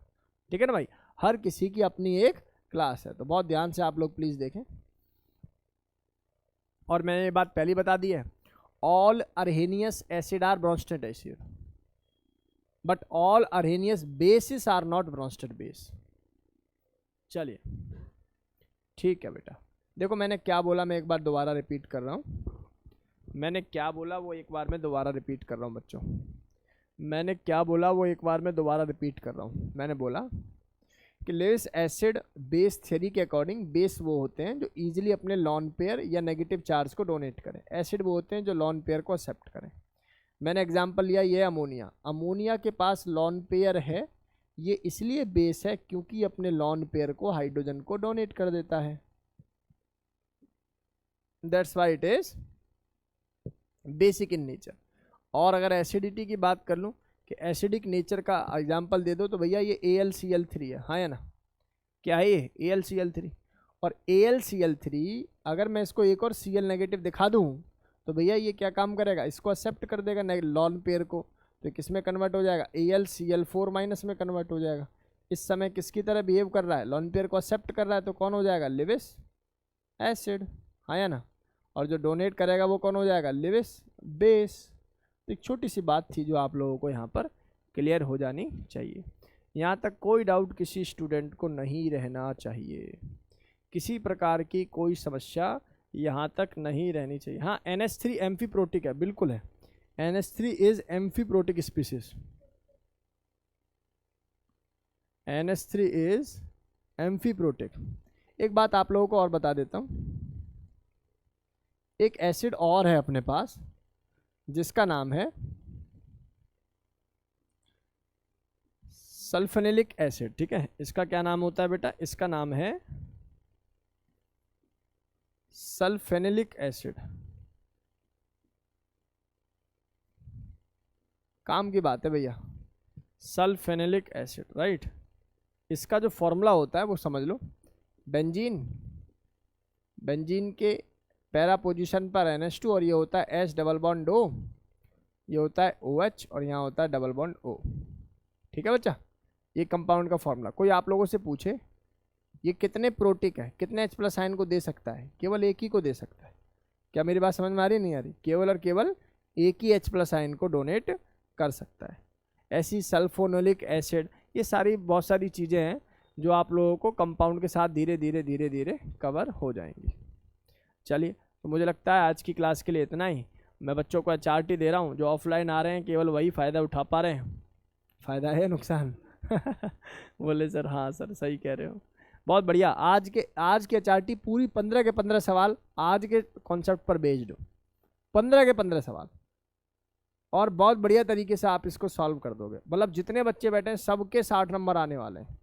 ठीक है ना भाई, हर किसी की अपनी एक क्लास है। तो बहुत ध्यान से आप लोग प्लीज देखें। और मैंने ये बात पहले बता दी है, all Arrhenius acid are Bronsted acid but all Arrhenius bases are not Bronsted base. चलिए ठीक है बेटा। देखो मैंने क्या बोला, मैं एक बार दोबारा रिपीट कर रहा हूँ। मैंने क्या बोला वो एक बार मैं दोबारा रिपीट कर रहा हूँ बच्चों। मैंने क्या बोला वो एक बार मैं दोबारा रिपीट कर रहा हूँ। मैंने बोला कि लेविस एसिड बेस थ्योरी के अकॉर्डिंग बेस वो होते हैं जो इजीली अपने लॉन पेयर या नेगेटिव चार्ज को डोनेट करें। एसिड वो होते हैं जो लॉन पेयर को एक्सेप्ट करें। मैंने एग्जांपल लिया ये अमोनिया। अमोनिया के पास लॉन पेयर है, ये इसलिए बेस है क्योंकि अपने लॉन पेयर को हाइड्रोजन को डोनेट कर देता है। That's why it is basic in nature. और अगर एसिडिटी की बात कर लूँ कि एसिडिक नेचर का एग्जांपल दे दो तो भैया ये AlCl3 है, हाँ या ना, क्या है ये AlCl3। और AlCl3 अगर मैं इसको एक और Cl नेगेटिव दिखा दूँ तो भैया ये क्या काम करेगा, इसको एक्सेप्ट कर देगा लॉन पेयर को, तो किस में कन्वर्ट हो जाएगा, AlCl4 माइनस में कन्वर्ट हो जाएगा। इस समय किसकी तरह बिहेव कर रहा है, लॉन पेयर को एक्सेप्ट कर रहा है, तो कौन हो जाएगा, लिविस एसिड, हाँ या ना। और जो डोनेट करेगा वो कौन हो जाएगा, लिविस बेस। तो एक छोटी सी बात थी जो आप लोगों को यहाँ पर क्लियर हो जानी चाहिए। यहाँ तक कोई डाउट किसी स्टूडेंट को नहीं रहना चाहिए, किसी प्रकार की कोई समस्या यहाँ तक नहीं रहनी चाहिए। हाँ, NH3 एम्फीप्रोटिक है, बिल्कुल है, NH3 is amphiprotic species. NH3 is amphiprotic. एक बात आप लोगों को और बता देता हूँ, एक एसिड और है अपने पास जिसका नाम है सल्फेनिलिक एसिड। ठीक है, इसका क्या नाम होता है बेटा, इसका नाम है सल्फेनिलिक एसिड। काम की बात है भैया, सल्फेनिलिक एसिड, राइट। इसका जो फॉर्मूला होता है वो समझ लो, बेंजीन के पैरा पोजीशन पर NH2 और ये होता है H डबल बॉन्ड O, ये होता है OH और यहाँ होता है डबल बॉन्ड O। ठीक है बच्चा, ये कंपाउंड का फॉर्मूला। कोई आप लोगों से पूछे ये कितने प्रोटिक है, कितने H+ आयन को दे सकता है, केवल एक ही को दे सकता है। क्या मेरी बात समझ में आ रही नहीं आ रही, केवल और केवल एक ही H+ आयन को डोनेट कर सकता है। ऐसी सल्फोनोलिक एसिड, ये सारी बहुत सारी चीज़ें हैं जो आप लोगों को कंपाउंड के साथ धीरे धीरे कवर हो जाएंगी। चलिए, तो मुझे लगता है आज की क्लास के लिए इतना ही। मैं बच्चों को HRT दे रहा हूँ, जो ऑफलाइन आ रहे हैं केवल वही फ़ायदा उठा पा रहे हैं। फ़ायदा है, नुकसान बोले सर, हाँ सर सही कह रहे हो। बहुत बढ़िया। आज के HRT पूरी 15 के 15 सवाल आज के कॉन्सेप्ट पर बेस्ड हो, 15 के 15 सवाल, और बहुत बढ़िया तरीके से आप इसको सॉल्व कर दोगे। मतलब जितने बच्चे बैठे हैं सबके 60 नंबर आने वाले हैं।